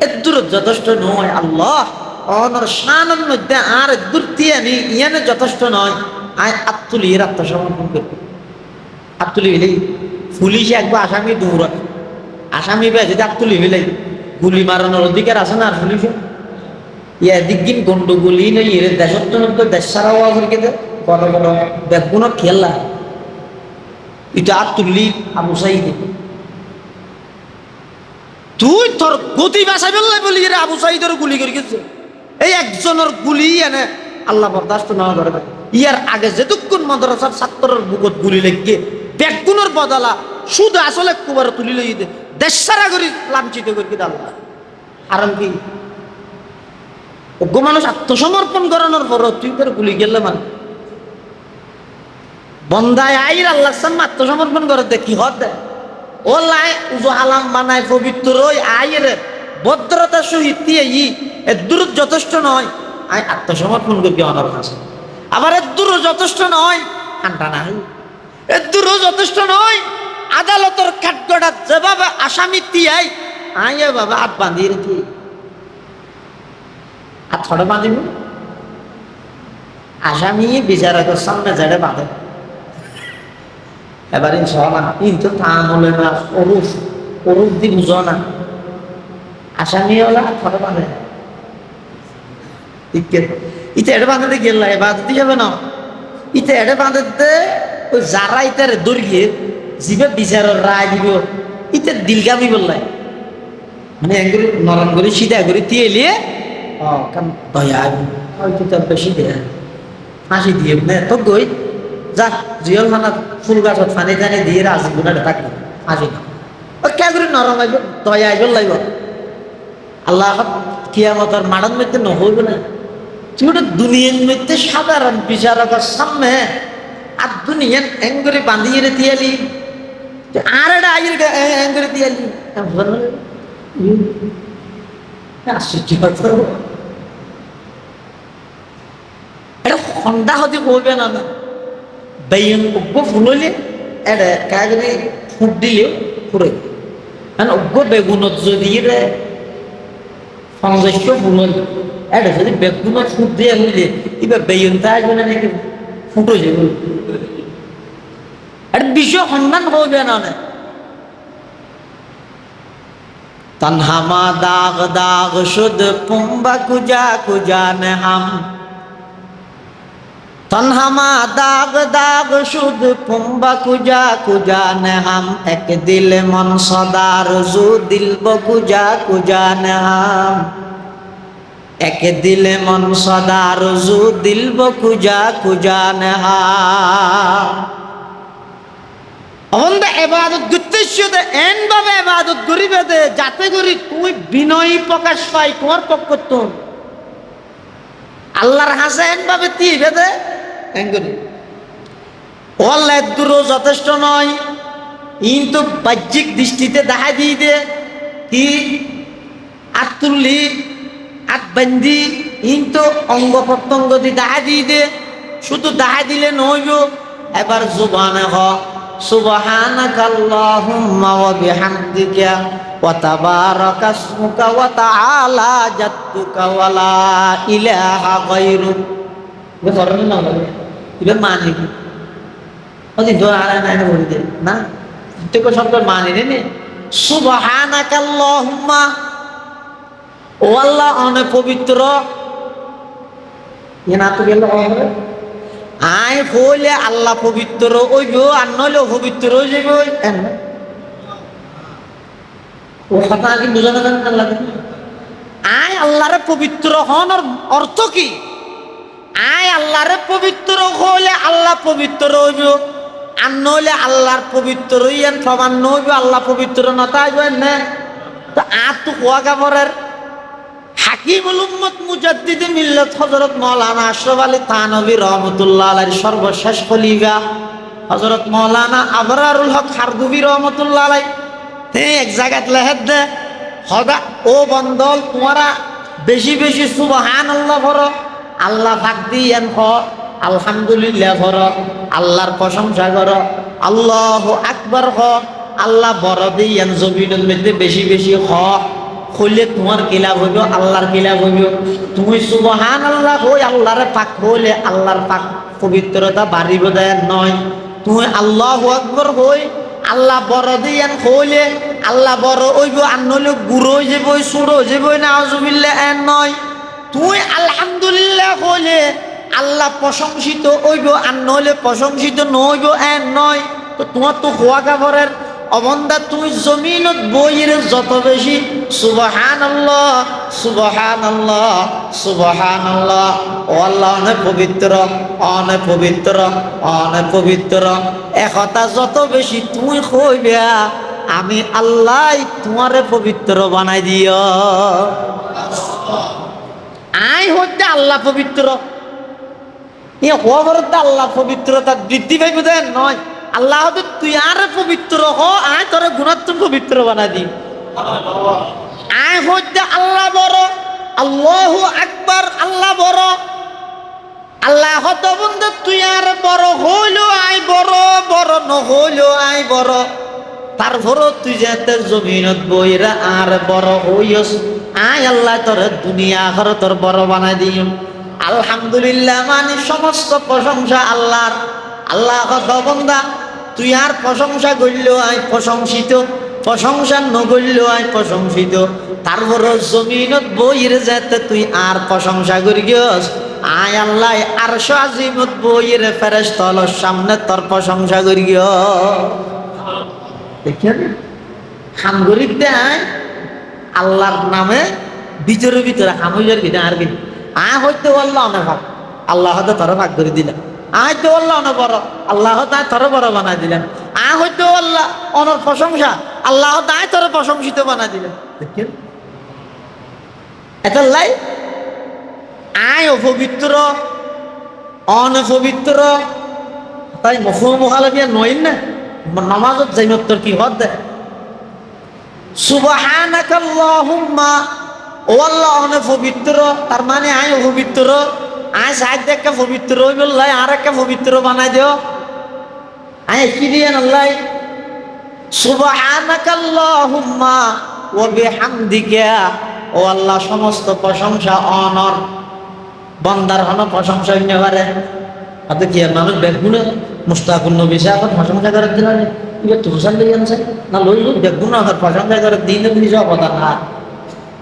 এদূর যথেষ্ট নয় আল্লাহ অনর শানের মধ্যে আর দূর দিয়ে নি ইয়ানে যথেষ্ট নয় আয় আত্মলির আত্মসমর্পণ করবে আত্মলি হইলেই পুলিশ একবার আসামি দৌড় আসামি বে যদি আত্মলি হইলেই গুলি মারানোর অধিকার আছে না আর পুলিশে ইয়া দিকদিন গন্ডগোলি নেই এর দেশত্ব দেশ সারা ওয়াজের কেটে বড় বড় বেগুনের খেলা এটা আত্মলি আবু সাইদ তুই তোর গতি বাসা বললে বলি রে আবু সাইদের গুলি করে গেছে এই একজনের গুলি এনে আল্লাহ বরদাস্ত না করে ইয়ার আগে যেটুকুন মাদ্রাসার ছাত্রের বুকত গুলি লেগে বেগুনের বদলা শুধু আসলে কুবার তুলি লই দে দেশ সারা করে লাঞ্ছিত করে কি আল্লাহ আরাম কি ওগো মানুষ আত্মসমর্পণ করানোর পর তুই তোর গুলি গেলে মানে বন্দায় আইর আল্লাহ সামনে আত্মসমর্পণ করে দে কি হত দে ও লাই উজু আলাম বানায় পবিত্র ওই আইরে ভদ্রতার সহিত দিয়ে এর দূর যথেষ্ট নয় আই আত্মসমর্পণ করি আমার কাছে আবার এর দূর যথেষ্ট নয় ঠান্ডা নাই এর দূর যথেষ্ট নয় আদালতের খাদ্যটা যেভাবে আসামি তিয়াই আই বাবা হাত বাঁধিয়ে রেখে হাত ছড়ে বাঁধিব আসামি বিচারকের সামনে জেড়ে বাঁধে এবার ইনশাআল্লাহ কিন্তু তা বলে না অরূপ দি বুঝো না আসামি হলে হাত বাঁধে ইতে এটা বাঁধাতে গেল এবার দিতে যাবে না ইতে এটা বাঁধাতে ওই যারা ইতার দৈর্ঘ্যে জীবে বিচারের রায় দিব ইতে দিলগামি বললাই মানে একগুলি নরম করে সিধা করে তিয়েলিয়ে দয়া হয়তো তার বেশি দেয় ফাঁসি দিয়ে তো গই যা জিয়ল খানা ফুল গাছত ফানি টানি দিয়ে আজীবনে থাকবে ফাঁসি না ও কে করে নরম আইব দয়া আইব লাগব আল্লাহ কিয়ামতের মাঠের মধ্যে নহইব না। তুমি ওটা দুনিয়ার মধ্যে সাধারণ বিচারকের সামনে আর দুনিয়ান এঙ্গরে বাঁধিয়ে রে তিয়ালি আর এটা আইয়ের এঙ্গরে তিয়ালি আশ্চর্য। এটা হন্ডা হতে বলবে না না বেয়ন অজ্ঞ ফুললে এটা কাগরে ফুট দিলেও ফুরে কারণ অজ্ঞ বেগুনত যদি রে সংযস্য ফুলল এটা যদি বেগুনত ফুট দিয়ে হইলে এবার বেয়নটা আসবে না নাকি ফুটো যাবে। এটা বিশ্ব সন্ধান হবে না না তনহামা দাগ দাগ শুদ পুম্বা কুজা কুজা নে হাম তনহামা দাগ দাগ শুদ পুম্বা কুজা কুজা নে হাম এক দিল মন সদা রজু দিল বকুজা কুজা নে হাম এক দিল মন সদা রজু দিল বকুজা কুজা নে হাম। অবন্ধা এবাদত গুত্তেশ্বতে এন ভাবে এবাদত করিবে দে যাতে করি তুই বিনয়ী প্রকাশ পাই তোমার পক্ষ তো আল্লাহর হাসে এন ভাবে তিবে দে এন করি ওয়াল্লাহ দূরও যথেষ্ট নয় কিন্তু বাহ্যিক দৃষ্টিতে দেখা দিয়ে দে কি আত্মুল্লি আতবন্দি কিন্তু অঙ্গ প্রত্যঙ্গ দিয়ে দেখা দিয়ে দে শুধু দেখা দিলে নইব এবার জুবানে হ সুবহানাকাল্লাহুম্মা ওয়া বিহামদিকা ওয়া তাবারাকা ইসমুকা ওয়া তাআলা জাদ্দুকা ওয়া লা ইলাহা গায়রুক। এ করণ না বলে ইবে মানে কি ওই দোয়া আলা না বলে দে না প্রত্যেক শব্দ মানে নে সুবহানাকাল্লাহুম্মা ও আল্লাহ অনেক পবিত্র এ না তো গেল হবে আয় হইলে আল্লাহ পবিত্র হইব আর নইলে পবিত্র হয়ে যাবে ও কথা কি বোঝানো যান আল্লাহ আয় আল্লাহরে পবিত্র হন অর্থ কি আয় আল্লাহরে পবিত্র হইলে আল্লাহ পবিত্র হইব আর নইলে আল্লাহর পবিত্র হইয়ান প্রমাণ নইব আল্লাহ পবিত্র নতা হইবেন না তো আর তো কোয়া কাপড়ের হাকিমুল উম্মত মুজাদ্দিদ মিল্লাত হযরত মাওলানা আশরাফ আলী থানভী রহমাতুল্লাহ আলাইহির সর্বশেষ খলিফা হযরত মাওলানা আবরারুল হক হারদুবী রহমাতুল্লাহ আলাইহি তে এক জায়গাত লেখে দে হদা ও বন্দল তোমরা বেশি বেশি সুবহানাল্লাহ পড়ো আল্লাহ পাক দিয়েন হ আলহামদুলিল্লাহ পড়ো আল্লাহর প্রশংসা করো আল্লাহু আকবার হ আল্লাহ বড় দিয়েন জমিনের মধ্যে বেশি বেশি হ হইলে তোমার কিলাভ হইব আল্লাহর কিলাভ হইব তুমি সুবহানাল্লাহ হই আল্লাহরে পাক হইলে আল্লাহর পাক পবিত্রতা বাড়িব দেয় নয় তুমি আল্লাহু আকবার হই আল্লাহ বড় দিয়েন হইলে আল্লাহ বড় হইব আর নইলে গুরু হয়ে যাবো সুর হয়ে যাবো নাউজুবিল্লাহ এর নয় তুই আলহামদুলিল্লাহ হইলে আল্লাহ প্রশংসিত হইব আর নইলে প্রশংসিত নইব এর নয় তো তোমার তো হওয়া কাপড়ের অবন্দা তুই জমিনত বইয়ের যত বেশি সুবহানাল্লাহ সুবহানাল্লাহ সুবহানাল্লাহ ও আল্লাহ অনেক পবিত্র অনেক পবিত্র অনেক পবিত্র একথা যত বেশি তুই কইবা আমি আল্লাহ তোমারে পবিত্র বানাই দিও আই হইতে আল্লাহ পবিত্র এ খবরত আল্লাহ পবিত্রতা বৃদ্ধি পাইব দেন নয় আল্লাহ তুই আর পবিত্র হ আয় তোর গুণাত্ম পবিত্র বানা দি আয় হইতে আল্লাহ বড় আল্লাহু আকবার আল্লাহ বড় আল্লাহ বন্ধু তুই আর বড় হইল আয় বড় বড় নহইল আয় বড় তারপর তুই যেতে জমিনত বইরা আর বড় হইস আয় আল্লাহ তোর দুনিয়া ঘর তোর বড় বানাই দিও আলহামদুলিল্লাহ মানে সমস্ত প্রশংসা আল্লাহর আল্লাহ বন্দা তুই আর প্রশংসা করল আয় প্রশংসিত প্রশংসা নগরল আয় প্রশংসিত তারপর জমিনত বইয়ের যেতে তুই আর প্রশংসা করি গিয়স আয় আল্লাহ আর আজিমত বইয়ের ফেরেশতার সামনে তোর প্রশংসা করি গিয় দেখেন হামগরিব দেয় আল্লাহর নামে ভিতরে ভিতরে হামুজের ভিতরে আর কি আয় হইতে আল্লাহ অনেক ভাগ আল্লাহ হয়তো তোর ভাগ করে দিলাম আয় তো আল্লাহ অনেক বড় আল্লাহ তাই তোর বড় বানাই দিলেন আয় হইতে আল্লাহ অনেক প্রশংসা আল্লাহ তাই তোর প্রশংসিত বানাই দিলেন দেখেন এটা লাই আয় অপবিত্র অনপবিত্র তাই মুখালাফিয়া নইন না নামাজত যাই মত্তর কি হদ দে সুবহানাকাল্লাহুম্মা ও আল্লাহ অনপবিত্র তার মানে আয় অপবিত্র আয় সাহায্য একটা পবিত্র হই বললাই আর একটা পবিত্র বানাই দিও আয় কি দিয়ে আল্লাহ সুবহানাকাল্লাহুম্মা ওয়া বিহামদিকা ও আল্লাহ সমস্ত প্রশংসা অনর বান্দার হন প্রশংসা হইতে পারে আতে কি মানুষ বেগুনে মুস্তাকুন নবী সাহেব প্রশংসা করে দিলেন ইবে তো হুসান লই আনছে না লই বেগুনে আর প্রশংসা করে দিন নিজে অবদান না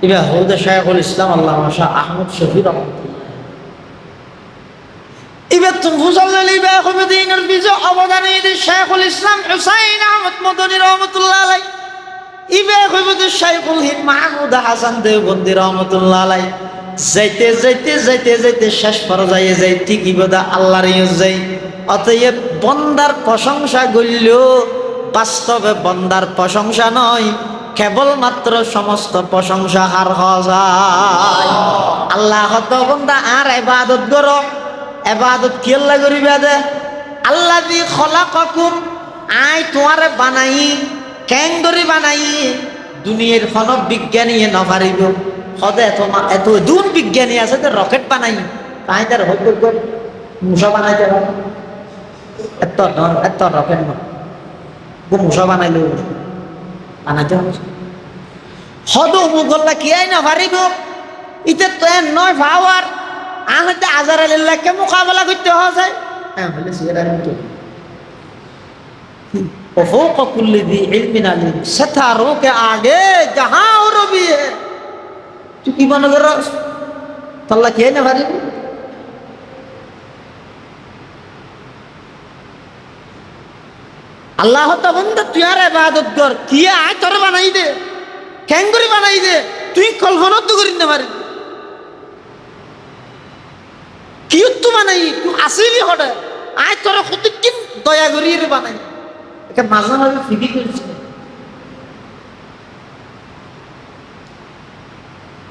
ইবে হৌদ শাইখুল ইসলাম আল্লামা শাহ আহমদ শফি রহমাতুল্লাহ ইবে তো হুসান লই ইবে কবে দিনের বিজয় অবদান এই শাইখুল ইসলাম হুসাইন আহমদ মদনী রহমাতুল্লাহ আলাইহি ইবে কবে শাইখুল হিন্দ মাহমুদ হাসান দেওবন্দি রহমাতুল্লাহ আলাইহি যাইতে যাইতে যাইতে যাইতে শেষ পর্যায়ে যাই ঠিকই বোধা আল্লাহর যাই অতএব বন্দার প্রশংসা গইল বাস্তবে বন্দার প্রশংসা নয় কেবলমাত্র সমস্ত প্রশংসা হার যায় আল্লাহ হত বন্দা আর ইবাদত করো ইবাদত কি আল্লাহ করিবা দে আল্লাযী খলাকাকুম আই তোমারে বানাই কেন করি বানাই দুনিয়ার কোন বিজ্ঞানী না পারিব হদে এত দূর বিজ্ঞানী আছে যে রকেট বানাই তাই তার হইতে মুসা বানাইতে পারে এত রকেট না মুসা বানাইলে বানাইতে হবে হদ মুগল্লা কি আই না পারিব ইতে তো নয় পাওয়ার আহতে আজার আলিল্লাহকে মোকাবেলা করতে হয় হ্যাঁ বলে সিগারেট وفوق كل ذي علم عليم ستاروں کے آگے جہاں اور بھی ہے تو کی مانو کر رہا تو اللہ کیا ہے نا بھاری اللہ ہوتا بندہ تیار عبادت کر کیا آئے تور بنائی دے کینگوری بنائی دے تو ہی کلفنت تو کریں نا بھاری کیوں تو بنائی تو اصیلی ہو رہا ہے آئے تور خود کن دیا گری رہ بنائی এটা মাঝে মাঝে ফিকি করছে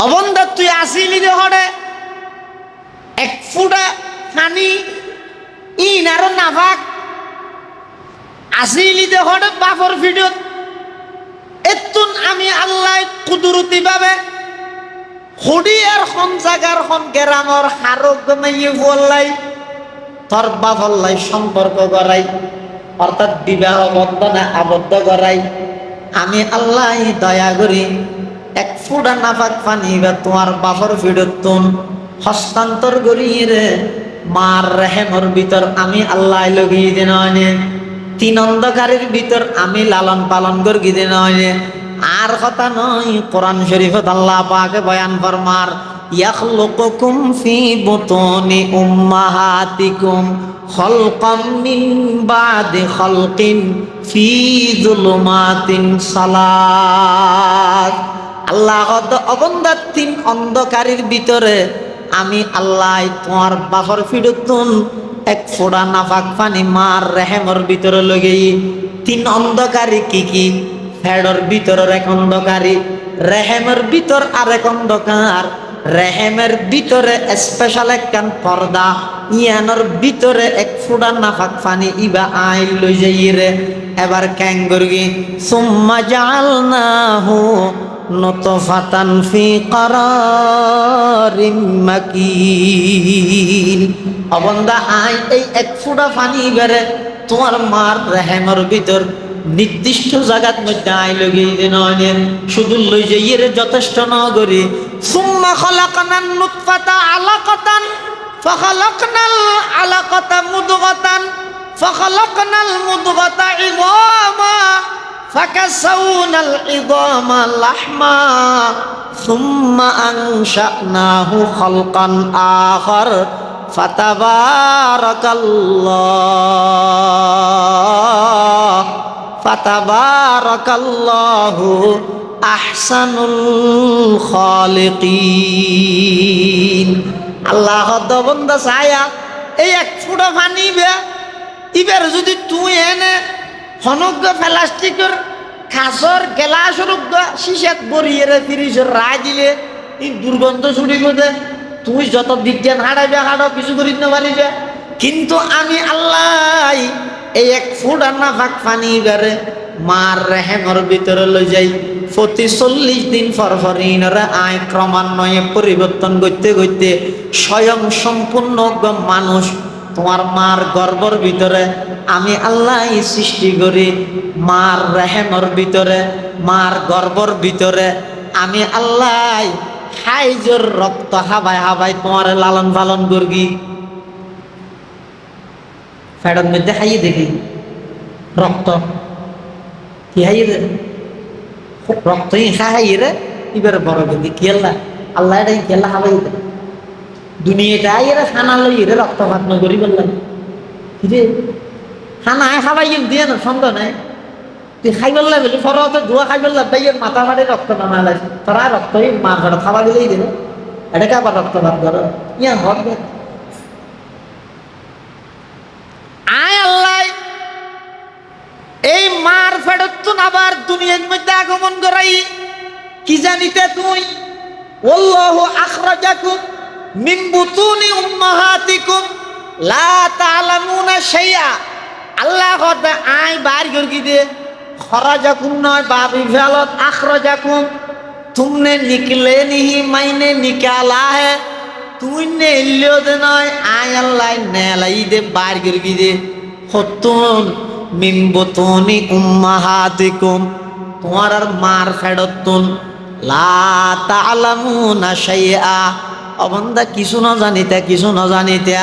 অবন্ধা তুই আসিলি দে হড়ে এক ফুটা পানি ইন আর নাফাক আসিলি দে হড়ে বাফর ভিডিওত এতুন আমি আল্লাহ কুদরতি ভাবে হডি আর খন জাগার খন গ্রামর হারক গমাইয়ে বললাই তোর বাফল্লাই সম্পর্ক করাই অর্থাৎ বিবাহ বন্ধনে আবদ্ধ করাই আমি আল্লাহ দয়া করি এক ফুটা নাফাক পানি বা তোমার বাফর ফিরতুন হস্তান্তর করি রে মার রেহেমর ভিতর আমি আল্লাহ লগিয়ে দিন তিন অন্ধকারের ভিতর আমি লালন পালন করি দিন আর কথা নয় কোরআন শরীফত আল্লাহ পাকে বয়ান ফরমার ইয়াখলুকুকুম ফি বুতুনি উম্মাহাতিকুম খলকাম মিন বাদি খলকিন ফি যুলুমাতিন সালাত আল্লাহ অবন্দার তিন অন্ধকারের ভিতরে আমি আল্লাহ তোমার বাফর ফিরতুন এক ফোড়া নাফাক পানি মার রেহেমর ভিতরে লগেই তিন অন্ধকারী কি ফেডর ভিতরের এক অন্ধকারী রেহেমের ভিতর আর এক অন্ধকার রেহেমের ভিতরে স্পেশাল একখান পর্দা ইয়ানোর ভিতরে এক ফুটা নাফাক পানি ইবা আইল লই যাই রে এবার ক্যাঙ্গরগি সুম্মা জাআলনাহু নুতফাতান ফি কারারিম মাকিন অবন্দা আই এই এক ফুটা পানি বেরে তোমার মার রেহেমের ভিতর নির্দিষ্ট জায়গার মধ্যে আই লগিয়ে দিন শুধু লই যাইয়ে যথেষ্ট নগরী সুম্মা খালাকনান নুতফাতা আলাকাতান ফাখালাকনাল আলাকাতা মুদগাতান ফাখালাকনাল মুদগাতা ইযামা ফাকাসাউনাল ইযামা লাহমা সুম্মা আনশানাহু খালকান আখার ফাতাবারাকাল্লাহু আহসানুল খালিকিন আল্লাহ দবন্দা ছায়া এই এক ফুটা পানি ইবার যদি তুই এনে হনজ্ঞ প্লাস্টিকের খাসর গেলাসর শিশাত বরিয়ে ফিরিসের রায় দিলে এই দুর্গন্ধ ছুটি করতে তুই যত বিজ্ঞান হারাইবে হারাও কিছু করিস না পারিবে, কিন্তু আমি আল্লাহ এই 1 ফুট আন্না ফাঁক পানি বেড়ে মার রেহেমর ভিতরে লই যাই। প্রতি 40 দিন পর ইনরা আয় ক্রমান্বয়ে পরিবর্তন করতে করতে স্বয়ং সম্পূর্ণ মানুষ তোমার মার গর্ভর ভিতরে আমি আল্লাহ সৃষ্টি করি। মার রেহেমর ভিতরে মার গর্ভর ভিতরে আমি আল্লাহ হাইজোর রক্ত হাবাই হাবাই তোমার লালন পালন করবি। ফেডের মধ্যে খাইয়ে দেখি রক্ত কি হাইয়ে রে, রক্ত খাইয়ে রে এবার বড় করবি কি আল্লাহ আল্লাহ এটা খেলা হাবাই দে দুনিয়াটা আইরে খানা লই রে রক্ত ভাত নই করি বললাম কি রে খানা খাবাই দিয়ে না সন্দেহ নাই। তুই খাইবার লাগে বলি ফরতে ধোয়া খাইবার লাগ ভাইয়ের মাথা ফাটে রক্ত নামা লাগছে তোরা রক্তই মার ঘরে খাওয়া দিলেই দিল এটাকে আবার রক্ত ভাত ধরো ইয়া হবে। আয় আল্লাহ এই মার ফেরত আবার দুনিয়ার মধ্যে আগমন করাই কি জানিতে তুই আল্লাহু আখরাজাকুম মিন বুতুনি উম্মাহাতিকুম লা তা'লামুনা শাইআ। আল্লাহ কবে আই বার করকি দে খরাজাকুম নয় বাবি ফেলত আখরাজাকুম तुमने निकले नहीं मैंने निकाला है তুই নে ইল্লিও দে নয় আয় আল্লাহ নেলাই দে বার করকি দে হতুন মিন বুতুনি উম্মাহাতিকুম তোমার আর মার ফেরতুন লা তা'লামুনা শাইআ। অবন্ধা কিছু না জানিতে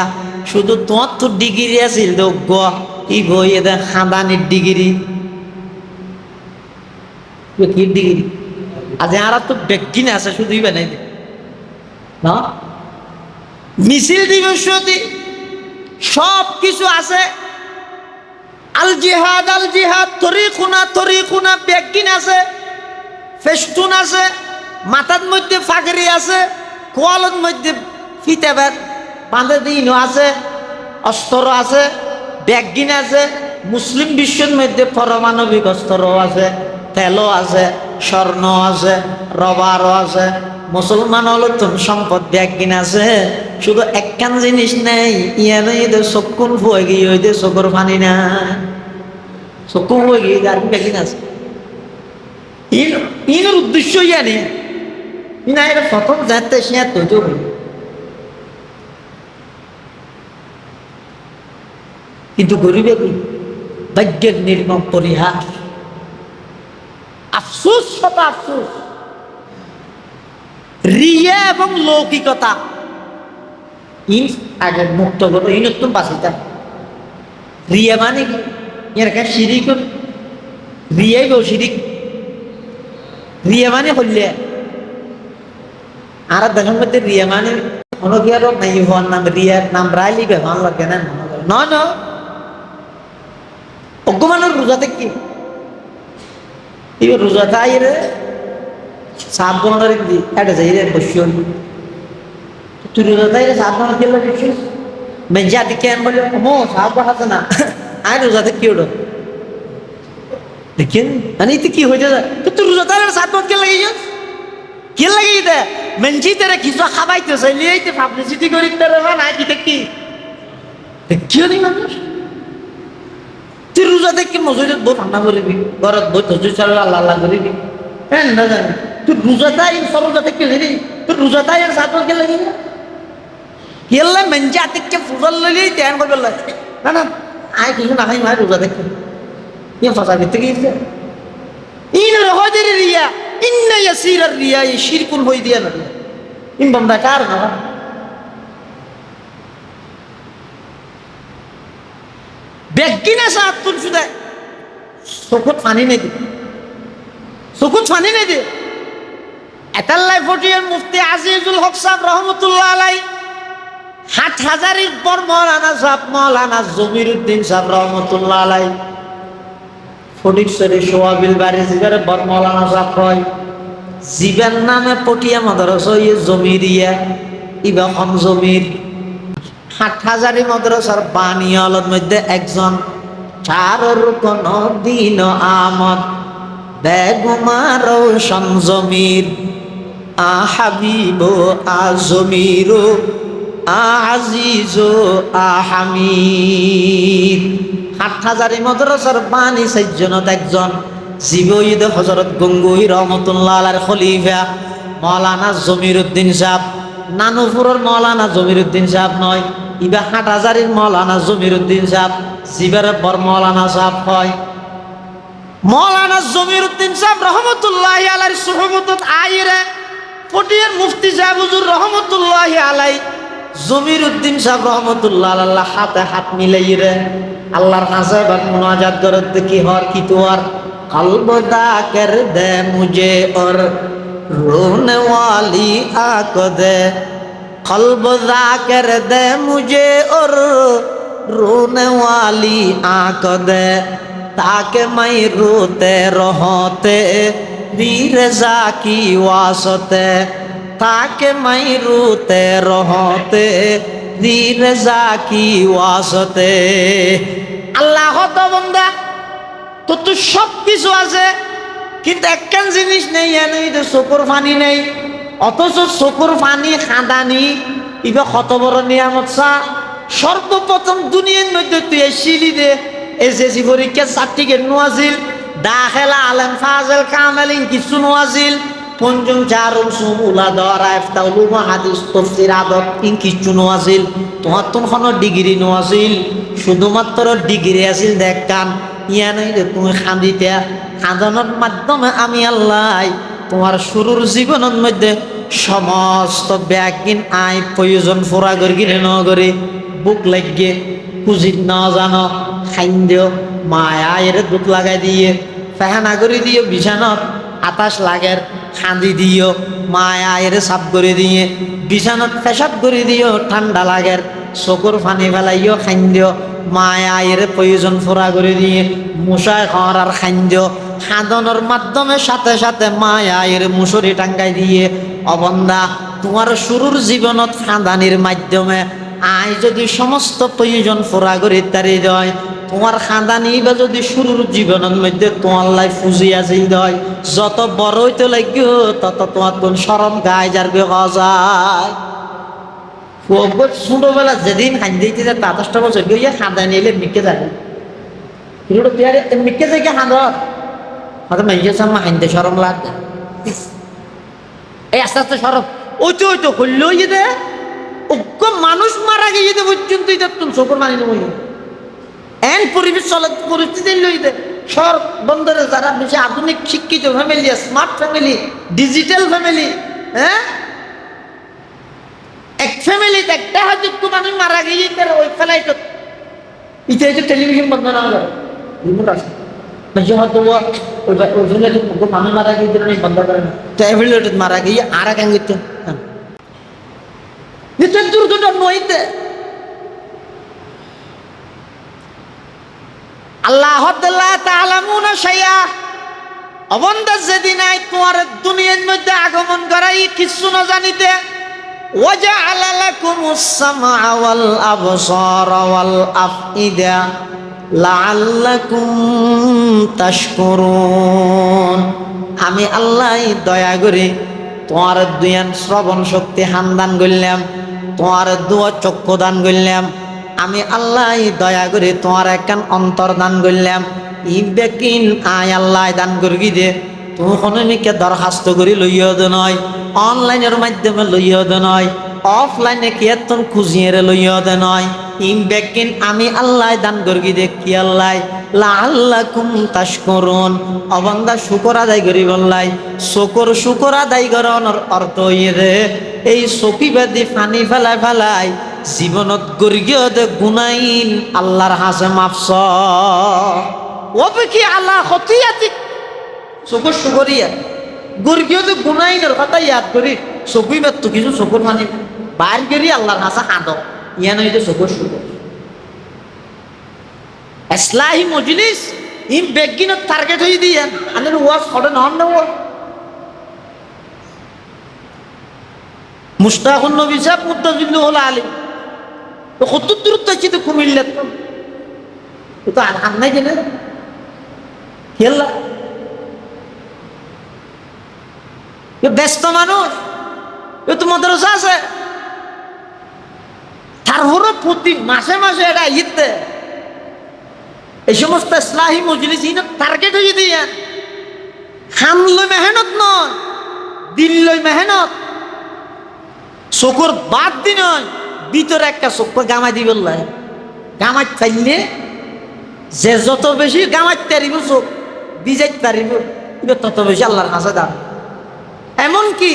শুধু তোমার তো ডিগ্রি আছিল যোগ্য ই বই এদের খাদানির ডিগ্রি কি ডিগ্রি আজ আর তো বেগিন আছে শুধুই বানাই দে না মিছিল দিবস সব কিছু আছে। আল জিহাদ তরিকুনা বেগিন আছে, ফেস্টুন আছে, মাথার মধ্যে ফাগরি আছে, কোয়ালের মধ্যে ফিতেবের বাঁধে দিন আছে, অস্ত্র আছে, ব্যাগিন আছে। মুসলিম বিশ্বের মধ্যে পারমাণবিক অস্ত্রও আছে, তেলও আছে, স্বর্ণ আছে, রবারও আছে। মুসলমান হলো তুমি সম্পদ ব্যাগিন আছে, শুধু একখান জিনিস নেই ইয়ানে এদের চকুন ফুয়ে গিয়ে ওইদের চকুর পানি না চকু হয়ে গিয়ে আর ব্যাগিন আছে। ইনের উদ্দেশ্য ইয়ানি ইনা এর প্রথম যাতে সে তৈরি হই কিন্তু গরিবে কি ভাগ্যের নির্মম পরিহাস আফসোস শত আফসোস রিয়া এবং লৌকিকতা ইন আগে মুক্ত করো ইনত তুমি বাঁচিতা। রিয়া মানে কি এর কাছে শিরিক রিয়াই গো শিরিক রিয়া মানে হইলে আর দেশের মধ্যে রিয়া মানে অনকি আর নাই হওয়ার নাম রিয়ার নাম রাইলি বেহান লাগে না ন অজ্ঞমানের রোজাতে কি এই রোজাতে আইরে সাত বনার দি এটা যাই রে বসিও তুই রোজাতে আইরে সাত বনার কি লাগে মেজাতে কেন বলে মো সাত বহাতে না আই রোজাতে কি ওড়ো দেখেন মানে এতে কি হয়ে যায় তুই রোজাতে আইরে সাত বনার কি লাগে কি লাগে এটা মেনজি তেরে কিছু খাবাইতে চাইলে এইতে পাবলিসিটি করি তেরে না কি কি কিয় নি মানুষ তুই রোজা দেখি মসজিদত বই ঠান্ডা করিবি ঘরত বই ধৈর্য চাল আল্লাহ আল্লাহ করিবি হ্যাঁ না জানি তুই রোজা তাই সরোজা থেকে লেরি তুই রোজা তাই আর সাত কে লাগি কেলে মেনজা থেকে ফুজল ললি ধ্যান করবে না না আয় কিছু না খাই মাই রোজা দেখি ইয়ে ফসা ভিতরে গিয়েছে ইন রহদের রিয়া ইন্না ইয়াসির রিয়া এই শিরকুন হই দিয়া না ইন বন্দা কার না বেগিনা সাত তুল সুদা চকুত পানি নেই দি চকুত পানি নেই দি এতাল্লাই ফটিয়ার মুফতি আজিজুল হক সাহেব রহমতুল্লাহ আলাই হাটহাজারির পর মৌলানা জমিরুদ্দিন সাহেব রহমতুল্লাহ আলাই ফটিকছড়ি সোয়াবিল বাড়ি জিগারে বর মৌলানা সাহেব কয় জীবের নামে পটিয়া মাদ্রাসা ইয়ে জমিরিয়া ইবা হম জমির হাটহাজারি মাদ্রাসার বানিয়ালের মধ্যে একজন চারর কোন দিন আমদ বেগুমার জমির হাবিব জমির আজিজ হামিদ। হাটহাজারি মাদ্রাসার বাণী সাইজনত একজন জীবঈদ হযরত গঙ্গুহি রহমতুল্লাহ আলাইহির খলিফা মাওলানা জমিরউদ্দিন সাহেব। নানুপুরের মাওলানা জমিরউদ্দিন সাহেব নয়, ইবা হাটহাজারির মাওলানা জমিরউদ্দিন সাহেব, জিবারের বর মাওলানা সাহেব হয়। মাওলানা জমিরউদ্দিন সাহেব রহমতুল্লাহি আলাইহির সুহবতত আইরে পটিয়ার মুফতি সাহেব হুজুর রহমতুল্লাহি আলাই জমিরউদ্দিন সাহেব রহমতুল্লাহ আল্লাহ হাতে হাত মিলাইরে আল্লাহর কাছে বাত মুনাজাত করতে কি হর কি তোর কলব দা কর দে মুঝে और रोने वाली आंख दे, कल्ब दा कर दे मुझे और रोने वाली आंख दे, ताकि मैं रोते रहते रज़ा की वास्ते, ताकि मैं रोते रहते रज़ा की वास्ते। আল্লাহ তো বন্দা তো সব কিছু আছে, কিন্তু একখান জিনিস নেই, এনেই তো চকুর পানি নেই। অথচ চকুর পানি খাদানি ইবা কত বড় নিয়ামত চা। সর্বপ্রথম দুনিয়ার মধ্যে তুই এসেছিলি দে এসএসসি পরীক্ষা সার্টিফিকেট নোয়াছিল, দাখিলা আলেম ফাজেল কামেলিন কিছু নোয়াছিল, পঞ্চম চারম সুমুলা দরা ইফতা উলুম হাদিস তাফসীর আদব ইন কিছু নোয়াছিল। তোমার তো কোনো ডিগ্রি নোয়াছিল, শুধুমাত্র ডিগ্রি আছিল দেখকান ইয়া নাই রে। তুমি খান্দিতে খাদানোর মাধ্যমে আমি আল্লাহ তোমার শুরুর জীবনের মধ্যে সমস্ত ব্যাগিন আয় প্রয়োজন ফুরা করি কিনে ন করে বুক লাগিয়ে খুঁজি না জানো খাইন্দ মায়া এর দুধ লাগাই দিয়ে ফেহানা করে দিও, বিছানত আতাস লাগের খাঁদি দিও, মায়া এর সাফ করে দিয়ে বিছানত পেশাব করে দিও, ঠান্ডা লাগের চকুর পানি ফেলাইও খাইন্দ মায়া এর প্রয়োজন ফুরা করে দিয়ে মশায় খাওয়ার আর খাইন্দ খাদনের মাধ্যমে সাথে সাথে মায়া এর মুসুরি টাঙ্গাই দিয়ে। অবন্দা তোমার শুরুর জীবনত খাদানির মাধ্যমে আয় যদি সমস্ত প্রয়োজন ফুরা করে তারি দেয়, তোমার খাদানি বা যদি শুরুর জীবনের মধ্যে তোমার লাই ফুজিয়া যেই দেয়, যত বড় হইতে লাগবে তত তোমার কোন সরম গায়ে যার যায়। ছোটবেলা যেদিন খান দিতে যায় ২৭ বছর গিয়ে খাদানি এলে মিকে যাবে মিকে যায় কি হাঁদ হয়তো মেয়ে সামনে হাইন্দে সরম লাগবে, এই আস্তে আস্তে সরম ওইতো ওইতো হইল দে ওকে মানুষ মারা গিয়ে দে পর্যন্ত তুমি চোখর মানি নেব এন পরিবেশ চলে পরিস্থিতি লই দে। শহর বন্দরে যারা বেশি আধুনিক শিক্ষিত family, smart family, digital family, হ্যাঁ এক ফ্যামিলিতে একটা হয়তো মানুষ মারা গিয়ে ওই ফেলাই তো ইতে টেলিভিশন বন্ধ না করে রিমোট আছে হয়তো মানুষ মারা গিয়ে বন্ধ করে না তো মারা গিয়ে আর এক আঙ্গিতে দুর্ঘটনা নইতে আল্লাহ তাআলামুনা শাইআ অবন্দা যেদিন আই তোমার দুনিয়ার মধ্যে আগমন করাই কিছু না জানিতে ওয়াজআলা লাকুমুস সামআ ওয়াল আবসারা ওয়াল আফইদা লাআল্লাকুম তাশকুরুন। আমি আল্লাহ দয়া করে তোমার দুয়ান শ্রবণ শক্তি হান্দান করলাম, তোমার দুয়া চক্ষু দান করলাম, আমি আল্লাহ দয়া করে তোমার একখান অন্তর দান করলাম। ইবেকিন আয় আল্লাহ দান করবি দে তুমি কোনো মিকে দরখাস্ত করি লইয়া দে নয়, অনলাইনের মাধ্যমে লইয়া দে নয়, অফলাইনে কি এত খুঁজিয়ে লইয়া দে নয়। ইবেকিন আমি আল্লাহ দান করবি দে কি আল্লাহ লাআল্লাকুম তাশকুরুন। অবন্দা শুকর আদায় করি বললাই শুকর আদায় করানোর অর্থ রে এই সকিবাদী ফানি ফেলাই ফেলাই জীবনত গর্গীয় দে গুনাইন আল্লাহর হাসে মাফস ওবে কি আল্লাহ খতিয়াতিক চকুর শুকরিয়া গর্গীয় দে গুনাইনের কথা ইয়াদ করি সকিবাদ তো কিছু চকুর ফানি বাইর করি আল্লাহর হাসে হাঁদ ইয়া নয় যে চকুর শুকর ইসলাহি মজলিস ইম বেগিনত টার্গেট হই দিয়ে আনের ওয়াজ করে নন না ও মুশতাকুন নবী সাহেব মুত্তাজিল্লু হল আলী তো কত দূরত্ব আছে তো কুমিল্লা তো আর নাই কেন খেলা ব্যস্ত মানুষ এ তো মাদ্রাসা আছে, তারপরে প্রতি মাসে মাসে এটা ঈদে এই সমস্ত ইসলাহি মজলিস টার্গেট হয়ে দিয়ে হামলই মেহনত নয়, দিল্লই মেহনত, চকুর বাদ দি নয়, ভিতরে একটা চোখ গামাই দি বললাই, গামাই চাইলে যে যত বেশি গামাই তারিব চোখ বিজাই তারিব তত বেশি আল্লাহর কাছে দাম। এমনকি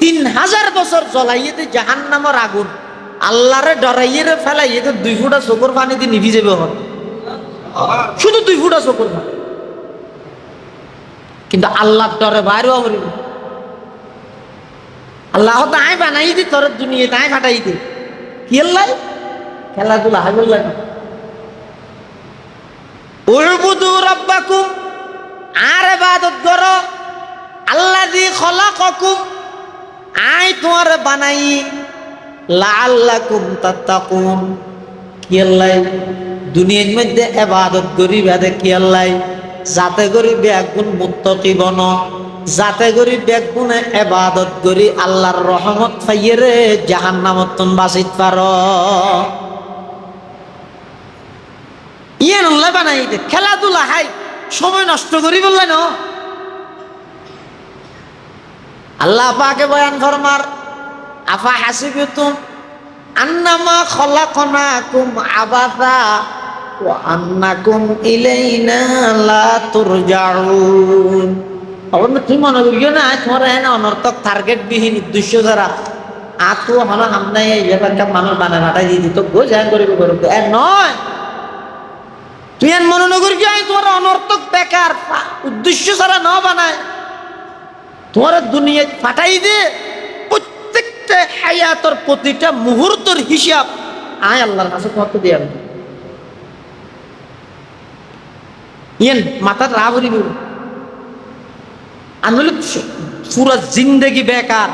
3000 বছর জ্বলাইয়ে দে জাহান্নামের আগুন আল্লাহরে ডরাইয়ে ফেলাইয়ে 2 ফুটা চোখের পানি দিয়ে নিভি যাবে, শুধু 2 ফুটা চোখের পানি, কিন্তু আল্লাহর ডরে বাইরেও করিব। আল্লাহ তাই বানাই দি তোর দুনিয়া তাই ফাটাই দে, কি আল্লাহ খেলাধুলা হাই বললেন উবুদু রাব্বাকুম, আর ইবাদত করো আল্লাযী খলাকাকুম, আই তোমার বানাই, লাআল্লাকুম তাত্তাকুন, কি আল্লাহ দুনিয়ার মধ্যে ইবাদত করি বাদে কি আল্লাহ যাতে করি বেগুন মুত্তাকি বন, যাতে করি বেগুনে ইবাদত করি আল্লাহর রহমত পাইয়ে রে জাহান্নামত তুন বাঁচিত পারো। ইয়ে আল্লাহ বানাই দে খেলাধুলা হাই সময় নষ্ট করি বললেন। আল্লাহ পাকে বয়ান ফরমার আফা হাসিবতুম আন্নামা খলাকনাকুম আবাসা ওয়া আন্নাকুম ইলাইনা লা তুরজাউন। অবশ্য তুমি মনে করিও না তোমার এনে অনর্থক টার্গেট বিহীন উদ্দেশ্য যারা আতো হলো হামনাই এই ব্যাপারটা মানুষ বানায় ফাটাই দিয়ে দিত গো যা করিব করব এ নয়। তুই এন মনে নগর কি আমি তোমার অনর্থক বেকার উদ্দেশ্য ছাড়া ন বানায় তোমার দুনিয়া ফাটাই দে। প্রত্যেকটা হায়াতের প্রতিটা মুহূর্তের হিসাব আয় আল্লাহর কাছে কত দিয়ে ইয়েন মাথার রাহ করিব আনলে পুরো জিন্দগি বেকার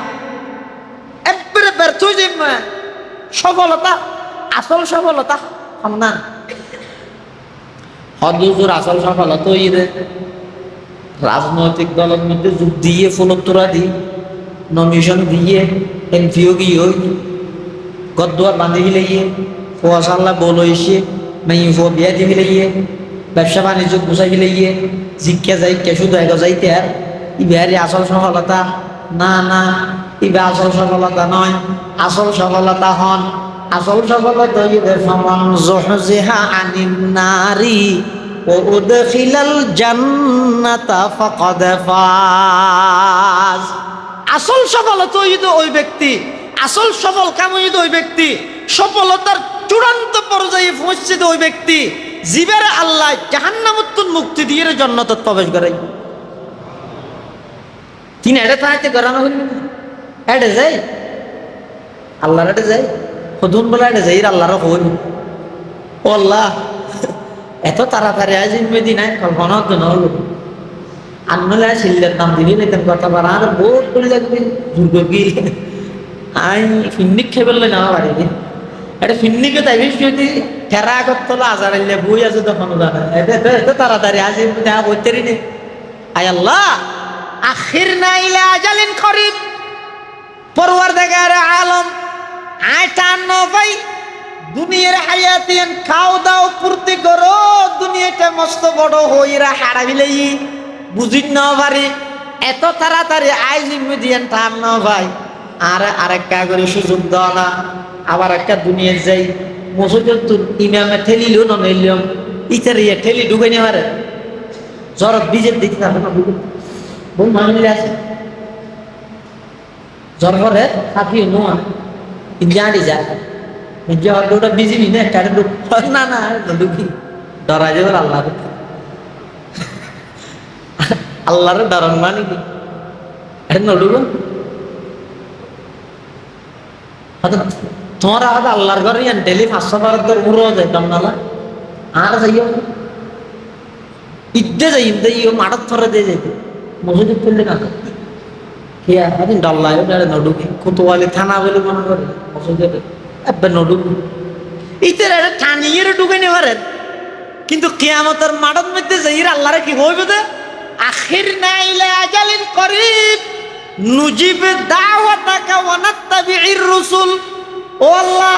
একবারে ব্যর্থ হয়ে যাবে। সফলতা আসল সফলতা হম না হদুজুর আসল সফলতা ওই রে রাজনৈতিক দলের মধ্যে যোগ দিয়ে ফলতরা দিই নমিনেশন দিয়ে এমপিও গিয়ে ওই গদ্দুয়ার বাঁধি ফেলাইয়ে ফোয়াশাল্লাহ বল হয়েছে মেয়ে ফো বিয়া দিয়ে ফেলাইয়ে ব্যবসা বাণিজ্য গুছাই ফেলাইয়ে জিজ্ঞা যাই কে শুধু এক যাইতে আর ইবারে আসল সফলতা না, না ইবা আসল সফলতা নয়। আসল সফলতা হন আসল সফলতা ফামান যুহজিহা আনিন নারি ওয়া উদখিলাল জান্নাতা ফাকাদ ফাজ। আসল সফলতা ওই ব্যক্তি, আসল সফল কাম ওই ব্যক্তি, সফলতার চূড়ান্ত পর্যায়ে পৌঁছছে ওই ব্যক্তি জীবের আল্লাহ জাহান্নামত মুক্তি দিয়ে জান্নাতত প্রবেশ করে। তিনি এটা থাকতে করানো হইল এটা যাই আল্লাহর এটা যাই হদুন বলে এটা যাই আল্লাহর হইল ও আল্লাহ এত তাড়াতাড়ি আজ মেদিনায় কল্পনা হতো না হলো আনলে শিল্লের নাম দিবি না তেমন কথা বলা আর বহুত করে লাগবে দুর্গ গিল আই ফিন্নিক খেয়ে বললে না বাড়িতে এটা ফিন্নিকে তাই বেশি ঠেরা করতো আজার বই আছে তখন জানা এত তাড়াতাড়ি আজ বইতেরি নেই। আয় আল্লাহ আখিরনা ইলা আজালিন করিব, পরওয়ারদিগার আলম আয় টান ভাই দুনিয়ার হায়াতিয়ান খাও দাও ফুর্তি করো দুনিয়াটা মস্ত বড় হইরা হারাবিলেই বুঝিন না পারি এত তাড়াতাড়ি আই জিম্মেদিয়ান টান না ভাই আর আরেকটা করে সুযোগ দাও না আবার একটা দুনিয়ার যাই মসজিদ তুল ইমামে ঠেলিলেও না নিলাম ইতার ইয়ে ঠেলি ঢুকে নিয়ে পারে জরত বীজের দিকে থাকে না বহু মানুষ আছে জ্বর করে সাথী নোয়া জানি যা ওটা বিজিবি না একটা না না ঢুকি ডরা যাবে আল্লাহ আল্লাহরে ডরান মানে কি এটা নডুব তোমারা হয়তো আল্লাহর ঘরে ডেলি 500 বার উড়ো যায় দমনালা আর যাইও ইদ্দে যাই ইও মাঠত ধরে দিয়ে যাইতে মসজিদ ফেললে না খেয়া দিন ডল্লায় নডুকি কোতোয়ালি থানা বলে মনে করে মসজিদে একবার নডুকি ইতের এটা টানিয়ে ঢুকে নিয়ে পারেন কিন্তু কিয়ামতের মাঠত মধ্যে যাই আল্লাহরে কি হইবে দে আখির না ইলা আজালিন করিব নুজিবে দাওয়াতাকা ওয়া নাত্তাবিউর রাসূল। ও আল্লাহ,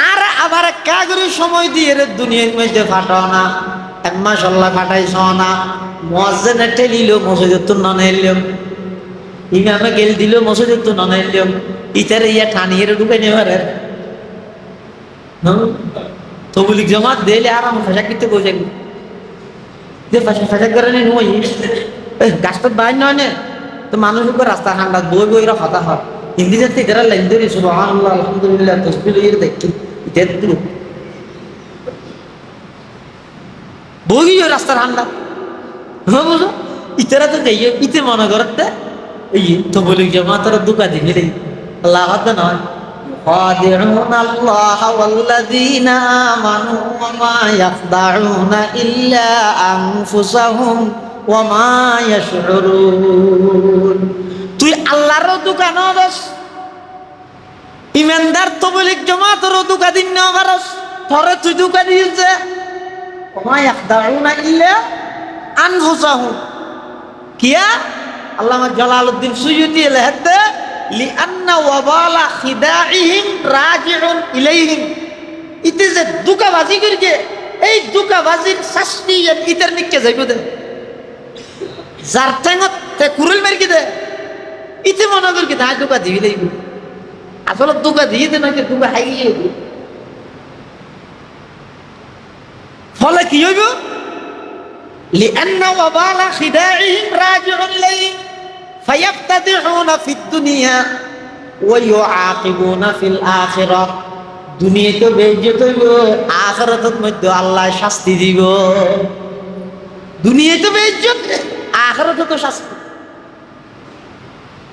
আর আবার কাগরি সময় দিয়ে রে দুনিয়ার মধ্যে ফাটাও না। এক মাস আল্লাহ ফাটাইছ না, মুয়াজ্জিনে ঠেলিল মসজিদে তো ননাইল, ইমামে গেল দিল মসজিদে তো ননাইল, ইতারে ইয়া ঠানিয়ে ঢুকাই নেবারে তবলিগ জামাত দিলে আরাম ফাঁসা কিতে বোঝেন যে ফাঁসা ফাঁসা করে নি নই গাছটা বাইর নয় না তো মানুষ উপর রাস্তা ঠান্ডা বই বইরা কথা হয় হিন্দি যাতে এরা লাইন ধরে সুবহানাল্লাহ আলহামদুলিল্লাহ তাসবিহ এর দেখি ইতে বই রাস্তা ঠান্ডা হ্যাঁ বুঝো ইতারা তো যাই ইতে মনে করতে এই তবলিগ জামাতের দুকা দিলে আল্লাহ হাতে নয় خادعون الله والذين آمنوا وما يخدعون إلا أنفسهم وما يشعرون তুই আল্লাহর দোকান হস ইমানদার তবলিগ জামাতের দোকান দিন না পারস পরে তুই দোকান দিয়েছে وما يخدعون إلا أنفسهم কিয়া আল্লামা জালালউদ্দিন সুয়ুতি লেখতে লিআন্না ওয়াবালা খিদাইহিম রাজিউন ইলাইহিম ইতে যে দুকাবাজি করকে এই দুকাবাজির শাস্তি ইতার নিকে যাইব দে যার ঠেঙত তে কুরুল মারকি দে ইতে মনে করকে তা দুকা দিবি দেইব আসলে দুকা দিয়ে দে নাকি দুকা হাইয়ে ফলে কি হইব লিআন্না ওয়াবালা খিদাইহিম রাজিউন ইলাইহিম فيبتدعون في الدنيا ويعاقبون في الآخرة দুনিয়াতে বেইজ্জত হইব আখিরাতের মধ্যে আল্লাহ শাস্তি দিব দুনিয়াতে বেইজ্জত আখিরাতে তো শাস্তি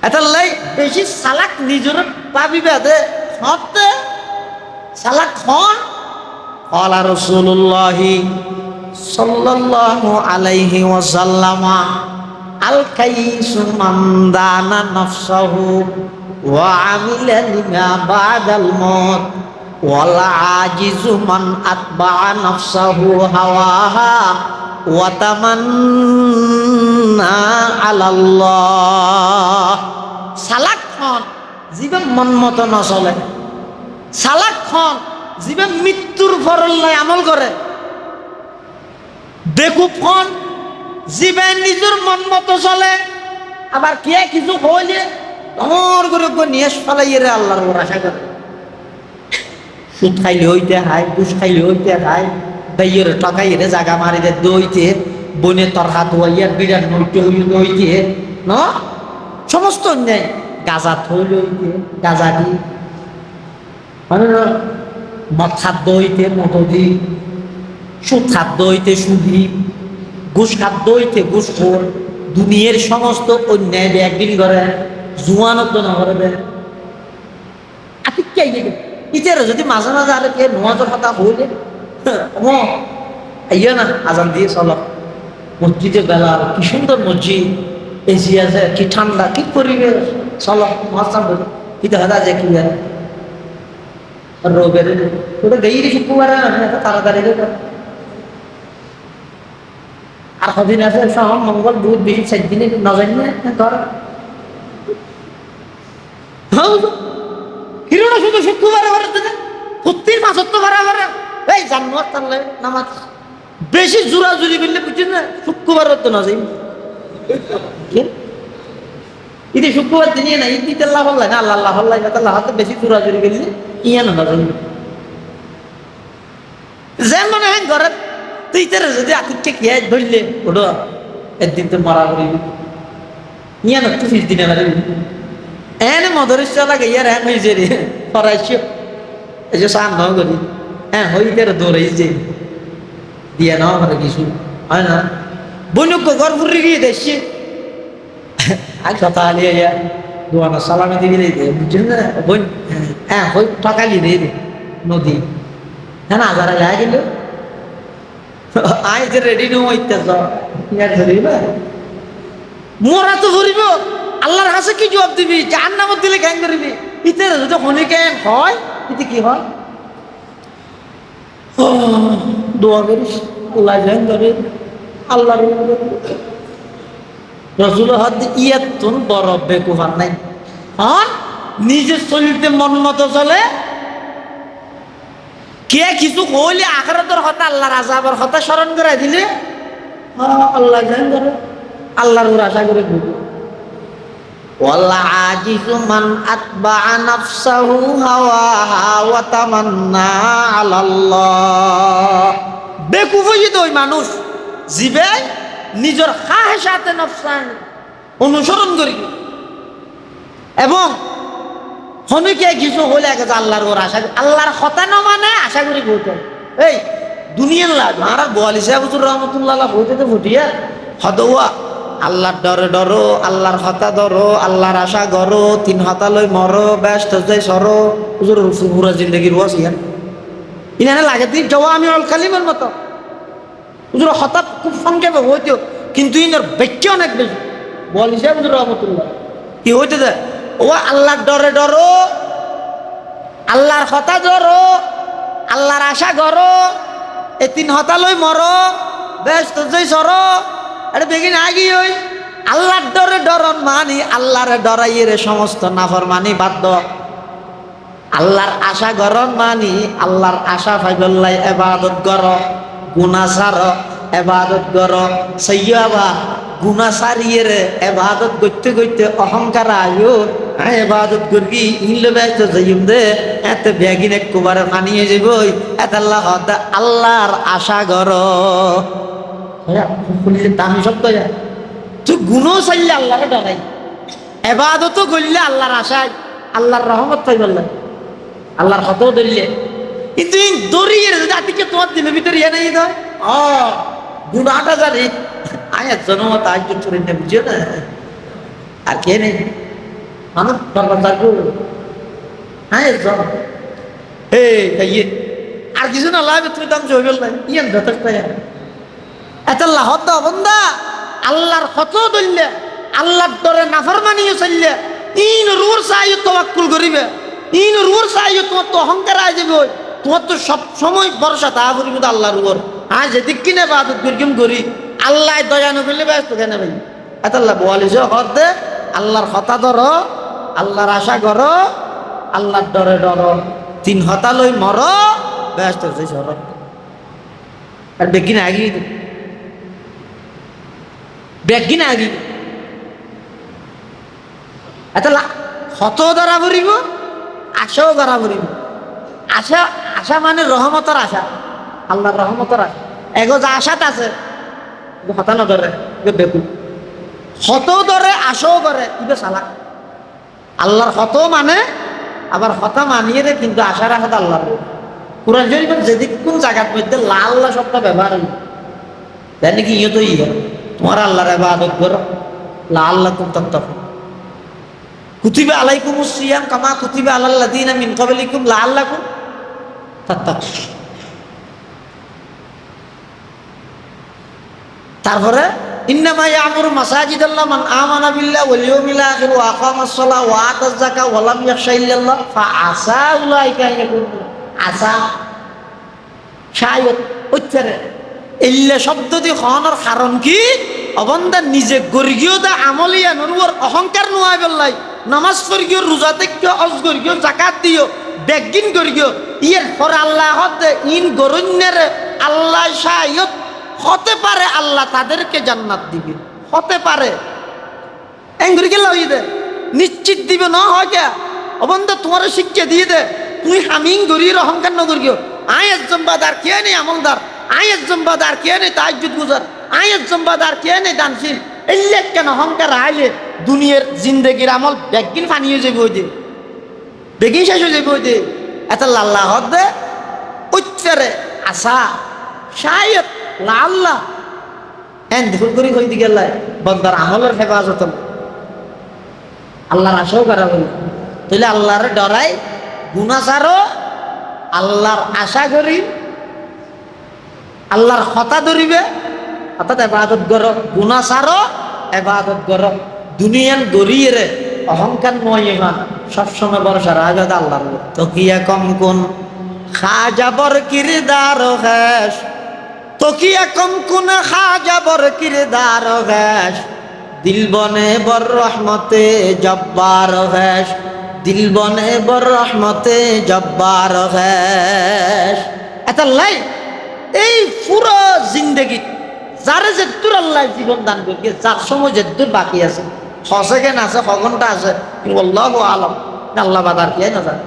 এতালাই বেশি সালাক নিজর পাবি বাদে হতে সালাক খন قال رسول الله صلى الله عليه وسلم আল কাইসু মান দানা নাফসাহু ওয়া আমিলা লিমা বাদাল মউত ওয়াল আজিজু মান আতবা'a নাফসাহু হাওয়াহা ওয়া তামান্না আলাল্লাহ। সালাকখন জীবন মন মতো নচলে, সালাকখন জীবন মৃত্যুর ফরল্লাই আমল করে, বেকুবখন জীবন নিজের মন মতো চলে, আবার কে কিছু হইলে ডর করে নিয়ে ফেলাইয়ে রে আল্লাহর উপর আশা করে। সুদ খাইলে হইতে খায়, ঘুষ খাইলে হইতে খায়, বেয়ের টকাই রে জাগা মারি দে দইতে, বনে তোর হাত হইয়া বিরাট নইতে হইতে ন সমস্ত অন্যায়। গাঁজা থইলে হইতে গাঁজা দি মানে মদ খাদ্য হইতে মদ দি, সুদ খাদ্য হইতে সুদি, ঘুষ খাদ্য হইতে ঘুষখোর, দুনিয়ার সমস্ত অন্যায় একদিন করে জুয়ানত না করে আতিক ইতার যদি মাঝে মাঝে আর কে নোয়াজের কথা হইলে আইয়া না আজান দিয়ে চলো মসজিদে বেলা কি সুন্দর মসজিদ এসি আছে কি ঠান্ডা কি পরিবেশ চলো মাস্টার বলি কিন্তু হাদা যে কি রোগের ওটা গেই শুক্রবার তাড়াতাড়ি আর কদিন আছে সব মঙ্গল বুধ বেশি 4 দিনে না জানি না ধর হিরোটা শুধু শুক্রবারে ঘরে থেকে প্রত্যেক মাস তো ঘরে ঘরে এই জানুয়ার তাহলে নামাজ বেশি জোরা জুরি করলে বুঝছেন না শুক্রবার তো না যাই ঈদে শুক্রবার দিনে না ঈদ দিতে আল্লাহ লাগে না আল্লাহ লাগে তাহলে হাতে বেশি জোরা জুরি করলে ইয়া না যাই যেমন হ্যাঁ ঘরে তুই তারা যদি আতিককে খেয়ে ধরলে ওটা একদিন তো মারা করিবি ইয়া না তুই 20 দিনে মারিবি এনে মদরিসা লাগে ইয়ার হ্যাঁ হয়েছে রে ফরাইছ এই যে সান নয় করি হ্যাঁ হইতে দৌড়াই যে দিয়ে না মানে কিছু হয় না বনুক ঘর ফুরি গিয়ে দেখছি আর কথা আলিয়া ইয়া দোয়ানা সালামি দিবি রে বুঝছেন না বোন হ্যাঁ হই ঠকালি রে নদী হ্যাঁ না যারা লাগিল আই যে রেডি নো হইতেছ ইয়ার ধরিবা মোরা তো ধরিব আল্লাহর কাছে কি জবাব দিবি জাহান্নামে দিলে কেন করবি ইতে যদি হনি কেন হয় ইতে কি হয় দোয়া করিস আল্লাহ জান করে আল্লাহর রসুল হদ ইয়াতুন বড় বেকুফার নাই হন নিজে চলিতে মন মতো চলে কে কিছু কইলে আখিরাতের কথা আল্লাহর আযাবের কথা স্মরণ করে দিলে আল্লাহ জান করে আল্লাহর উপর আশা করে ঘুরবে ওয়াল্লা আজিজু মান আতবা'a নাফসাহু হাওয়াহা ওয়া তামান্না আলাল্লাহ বেকুফ হইছে তো ওই মানুষ জিবে নিজের খাহেসাতে নফসান অনুসরণ করি এবং হনুকে কিছু হলে এক আল্লাহর ওর আশা আল্লাহর কথা না মানে আশা করি বলতে এই দুনিয়ার লাগ আর গোয়ালি সাহেবুর রহমতুল্লাহ বলতে তো ফুটিয়া হদওয়া আল্লাহর ডরে ডরো আল্লাহর কথা ধরো আল্লাহর আশা করো তিন হাতা লই মরো ব্যস্ত যাই সরো হুজুর পুরা জিন্দগির ওয়াস ইয়ান ইনানে লাগে তুই জওয়া আমি অল কালিমের মতো হুজুর হঠাৎ খুব সংক্ষেপে হইতো কিন্তু ইনার ব্যাখ্যা অনেক বেশি গোয়ালি সাহেবুর রহমতুল্লাহ কি হইতে দেয় ও আল্লাহর ডরে ডরো আল্লাহর কথা ধরো আল্লাহর আশা করো এই তিন হতা লই মরো ব্যস্ত যাই সরো এটা বেগিন আগি ওই আল্লাহর ডরে ডরন মানি আল্লাহর ডরাইয়ের সমস্ত নাফরমানি বাদ আল্লাহর আশা গরন মানি আল্লাহর আশা ফাইবল্লাই ইবাদত করো গুনাহ ছাড়ো ইবাদত করো সাইয়াবা গুনাহ ছাড়িয়ের ইবাদত করতে করতে অহংকার আয়ো ইবাদত করবি ইনলে ব্যস্ত যাইম দে এত বেগিন একবারে মানিয়ে যাবই এত আল্লাহর আশা করো দামি শব্দ তুই গুণও চাইলে আল্লাহর ডরাই এবাদতও করলে আল্লাহর আশায় আল্লাহর রহমত পাই বললেন আল্লাহর হতও ধরলে কিন্তু দরিয়ে জাতিকে তোমার দিনের ভিতরে ইয়ে নেই ধর গুণাটা জানি আয়াত জনমত আজ চুরি নে বুঝিও না আর কে নেই মানুষ দরবার থাকবো হ্যাঁ জন ইয়ে আর কিছু না লাগবে তুমি দাম হয়ে গেল না ইয়ান যথেষ্ট এত লাহত বন্দা আল্লাহর কত দললে আল্লাহর ডরে নাফরমানিও চললে ইন রুর চাই তাওয়াক্কুল করিবে ইন রুর চাই তোমার তো অহংকার আই যাবে তোমার তো সব সময় ভরসা তা করিবে আল্লাহর উপর হ্যাঁ যেদিক কিনে ইবাদত করিম করি আল্লাহ দয়া নকরলে ব্যস্ত কেন ভাই এত আল্লাহ বলিছে হদ দে আল্লাহর কথা ধরো আল্লাহর আশা করো আল্লাহর ডরে ডরো তিন হতা লই মরো ব্যস্ত যাই সর আর বেগিন আগিয়ে বেগিন আগে এত হত ধরা ভরিব আশাও ধরা ভরিব আশা আশা মানে রহমতের আশা আল্লাহর রহমতের আশা এগো যা আশাত আছে হতা নধরে বেকু হতও ধরে আশাও করে ইবে সালা আল্লাহর হত মানে আবার হতা মানিয়ে রে কিন্তু আশা রাখা আল্লাহর কোরআন শরীফের যেদিক কোন জায়গার মধ্যে লা আল্লাহ শব্দ ব্যবহার হইল জানি কি ইয়ে তো ইয়ে তোমার আল্লাহর ইবাদত করো লাআল্লাকুম তাত্তাকুন কুতিবা আলাইকুমুস সিয়াম কামা কুতিবা আলাল লাযিনা মিন ক্বাবলিকুম লাআল্লাকুম তাত্তাকুন তারপরে ইন্নামা ইয়ামুরু মাসাজিদাল্লাহ মান আমানা বিল্লাহি ওয়াল ইয়াউমিল আখির ওয়া আকামাস সালাহ ওয়া আতাজ যাকাত ওয়া লাম ইয়াখশা ইল্লাল্লাহ ফাআসা উলাইকা ইয়াকুনু আসা শায়ত উচ্চারে ইল্লা শব্দ দিয়ে খাওয়ানোর কারণ কি অবন্ধা নিজে গর্গীয় দা আমলিয়া নরুয়ার অহংকার নোয়াই বললাই নামাজ করিও রোজা থেকে অজ করিও জাকাত দিও বেগিন করিও ইয়ের পরে আল্লাহ হতে ইন গরণ্যের আল্লাহ শায়ত হতে পারে আল্লাহ তাদেরকে জান্নাত দিবে হতে পারে এঙ্গুরি গেল দে নিশ্চিত দিবে না হয় কে অবন্ধা তোমার শিক্ষা দিয়ে দে তুমি হামিং গরির অহংকার ন করিও আয়াত জম্বাদার কে নেই আমলদার আয়াত জম্বাদার কে নেই তাহাজ্জুদ গুজার আয়াত জম্বাদার কে নেই দানশীল এলে কেন অহংকার আইলে দুনিয়ার জিন্দেগির আমল বেগিন ফানি হয়ে যাবে ওই দে বেগিন শেষ হয়ে যাবে ওই দে এত লাল্লাহ হদ দে উচ্চারে আশা শায়ত লাল্লাহ এন ভুল করি হই দিকে বন্দার আমলের হেফাজত আল্লাহর আশাও করা বলি তাহলে আল্লাহর ডরাই গুনাহ ছাড়ো আল্লাহর আশা করি আল্লাহর হতা ধরিবে অর্থাৎ ইবাদত করো গুনাহ ছাড়ো ইবাদত করো দুনিয়ান গরিয়ে রে অহংকার নয় না সবসময় ভরসা রাখবে আল্লাহর উপর তকিয়া কম কোন খাজা বরকিরদার ঘাস তকিয়া কম কোন খাজা বরকিরদার ঘাস দিল বনে বর রহমতে জব্বার হ্যাস, দিল বনে বর রহমতে জব্বার হ্যাস। এটা লাই এই পুরো জিন্দগি যারে যেদুর আল্লাহ জীবন দান করি, যার সময় যেদুর বাকি আছে, সেকেন্ড আছে, ঘন্টা আছে, আল্লাহু আলম, আল্লাহ বাদার কি না জানে।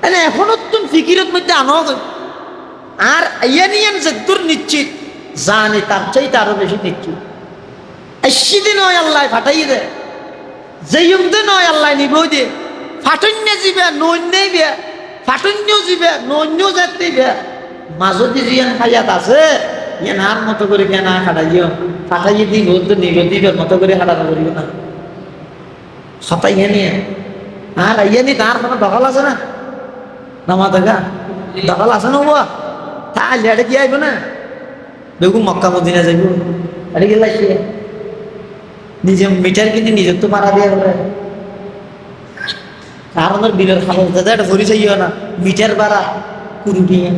এনে এখনো তুমি ফিকিরের মধ্যে আনো, আর ইয়ানিয়ান যেদুর নিশ্চিত জানি তার চাইতে আরো বেশি নিশ্চিত। এসিদি নয় আল্লাহ ফাটাই দে, যেইমদে নয় আল্লাহ নিব দে, ফাটন্য যাবে নন্যই বে, ফাটন্য যাবে নন্য যাতে বে, মাজদি জিয়ান খাইয়াত আছে ইয়ান আর মতো করে কেনা খাটাইও, ফাটাই দিব তো নিব দিবের মতো করে খাটানো করিব না, সতাই নিয়ে। আর ইয়ানি তার কোনো দখল আছে না, নামা দেখা দখল আছে না বাবা, তাহলে এটা কি আইব না, বেগুন মক্কা মদিনা যাইব, এটা কি লাগছে নিজে মিটার কিনে নিজে তো মারা দিয়ে বলে কারণ বিলের খাবার দাদা এটা ধরি চাইও না, মিটার বাড়া কুড়ি দিয়ে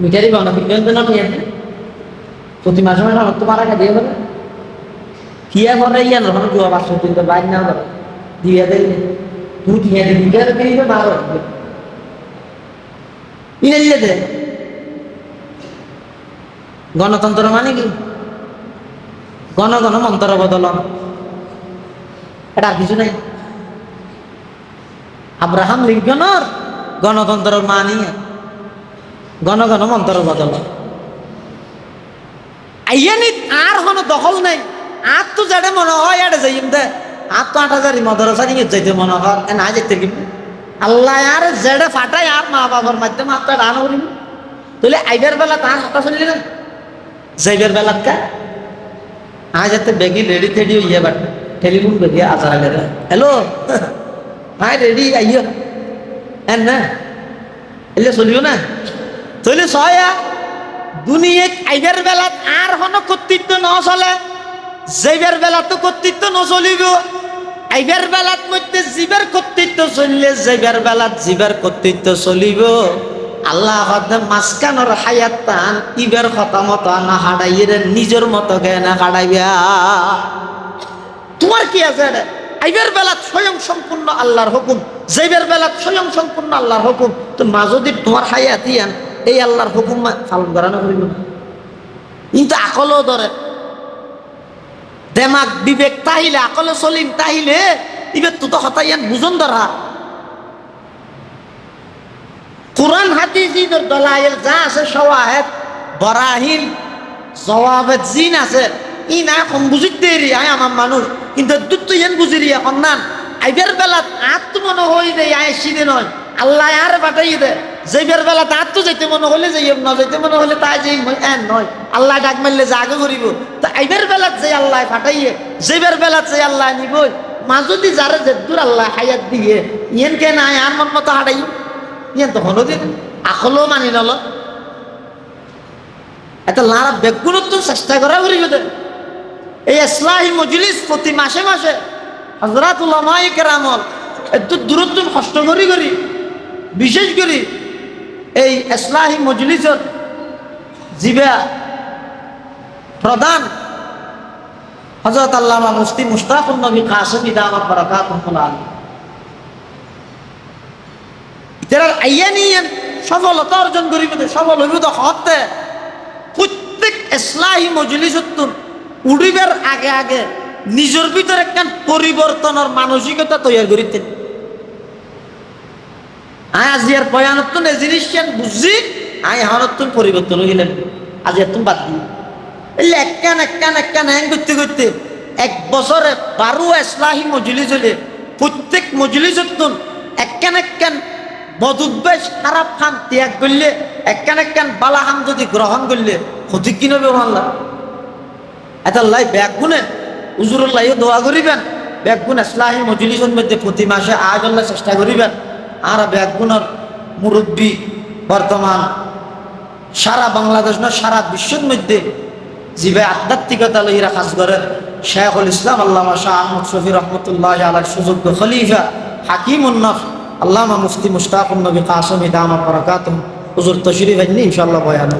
মিটারই পাও না, বিলিয়ন তো না নিয়ে প্রতি মাসে মাসে আমার তো মারা খা দিয়ে বলে কিয়া করে ইয়া না জুয়া 500 দিন তো বাইর না করে দিয়ে দেয় তুই দিয়ে দিবি মিটার কিনে মারো ইনাইলে দে। গণতন্ত্র মানে কি? গণ গণ মন্ত্র বদলন, এটা আর কিছু নাই। আব্রাহাম লিঙ্কনের গণতন্ত্র মানি গণ গণ মন্ত্র বদলন। আইয়ানি আর কোনো দখল নাই, আর তো যাতে মনে হয় এটা যাইম দে, আর তো 8000 মদরসা নিয়ে যাইতে মনে হয় না যেতে কি আল্লাহ আর জেডে ফাটাই আর মা বাবার মাধ্যমে আর তো রান করিব, তাহলে আইবার বেলা তার হাতা চললি না, যাইবার বেলা কা আজ এত বেগি রেডি থেডি ইয়ে বাট টেলিফোন বেগি আসার আগে হ্যালো হাই রেডি আইয় এন না এলে চলিও না, তাহলে সয়া দুনিয়াত আইবার বেলাত আর কোনো কর্তৃত্ব ন চলে, যাইবার বেলা তো কর্তৃত্ব নচলিব, আইবার বেলাত মধ্যে জীবের কর্তৃত্ব চললে যাইবার বেলাত জীবের কর্তৃত্ব চলিব। আল্লাহ মাঝখানোর হায়াত টান ইবের কথা মতো না হাডাইয়ের নিজের মতো না হাডাইবা। তোমার কি আছে আইবের বেলাত স্বয়ং সম্পূর্ণ আল্লাহর হুকুম, যাইবার বেলাত স্বয়ং সম্পূর্ণ আল্লাহর হুকুম, তো মা যদি তোমার হায়াত ইয়ান এই আল্লাহর হুকুম পালন করানো করিব না, কিন্তু আকলও ধরে দেমাগ বিবেক তাহিলে আকলে চলিম তাহিলে ইবের তো হতাইয়ান বুঝন ধরা। কোরআন হাদিস ইদর দলাইল যা আছে শাওয়াহিদ বরাহিন জওয়াবেত জিন আছে ই না কম বুঝিত দেরি আয় আমার মানুষ, কিন্তু দুধ তো ইয়ান বুঝিরি এখন না আইবার বেলাত আত্ম মনে হই দে আয় সিদে নয় আল্লাহ আর পাঠাই দে, যাইবার বেলা তার তো যাইতে মনে হলে যাই ন যাইতে মনে হলে তাই যে নয় আল্লাহ ডাক মারলে যা আগে করিব, তা আইবার বেলাত যে আল্লাহ পাঠাইয়ে যাইবার বেলাত যে আল্লাহ নিবই, মা যদি যারা যেদুর আল্লাহ হায়াত দিয়ে ইয়েন কে নাই আর মন মতো হারাই ইয়েন তো হলো দিন আকলেও মানি নল, এটা লারা বেগুণত্ব চেষ্টা করা করিব দে। এই ইসলাহি মজলিস প্রতি মাসে মাসে হযরত উলামায়ে কেরামল একটু দূরত্ব কষ্ট করি করি, বিশেষ করে এই ইসলাহি মজলিসের জিবা প্রধান হযরত আল্লামা মুফতি মুশতাকুন নবী কাসেমী দামাত বারাকাতুহুল আলী, যারা আইয়ানিয়ান সফলতা অর্জন করিব সফল হইব তো হতে প্রত্যেক ইসলাহি মজলিসত উড়িবার আগে আগে নিজের ভিতরে একটা পরিবর্তনের মানসিকতা তৈরি করিতেন। আজ ইয়ার বয়ানত না জিনিস বুঝছি আই হারতুন পরিবর্তন হইলেন, আজ তুমি বাদ দিই এলে একখান একখান একখান হ্যাং করতে করতে 1 বছরে 12 ইসলাহি মজলিস হলে প্রত্যেক মজলিসত একখান একখান বদুদ্বেষ খারাপ খান ত্যাগ করলে একখান একখান বালা খান যদি গ্রহণ করলে ক্ষতি কি নবে আল্লাহ এটা লাই ব্যাগুনে হুজুরুল্লাহ দোয়া করিবেন, ব্যাগুন ইসলাহি মজলিসের মধ্যে প্রতি মাসে আয়োজনের চেষ্টা করিবেন। আর ব্যাগুনের মুরব্বী বর্তমান সারা বাংলাদেশ না সারা বিশ্বের মধ্যে জিবে আধ্যাত্মিকতা লইরা কাজ করে শেখুল ইসলাম আল্লামা শাহ আহমদ শফি রহমতুল্লাহ আলাইহির সুযোগ্য খলিফা হাকিমুন নফস আল্লামা মুফতি মুশতাকুন নবী কাসেমী দামাত বারাকাতুহু হুজুর তশরিফ আননি ইনশাআল্লাহ বয়ান।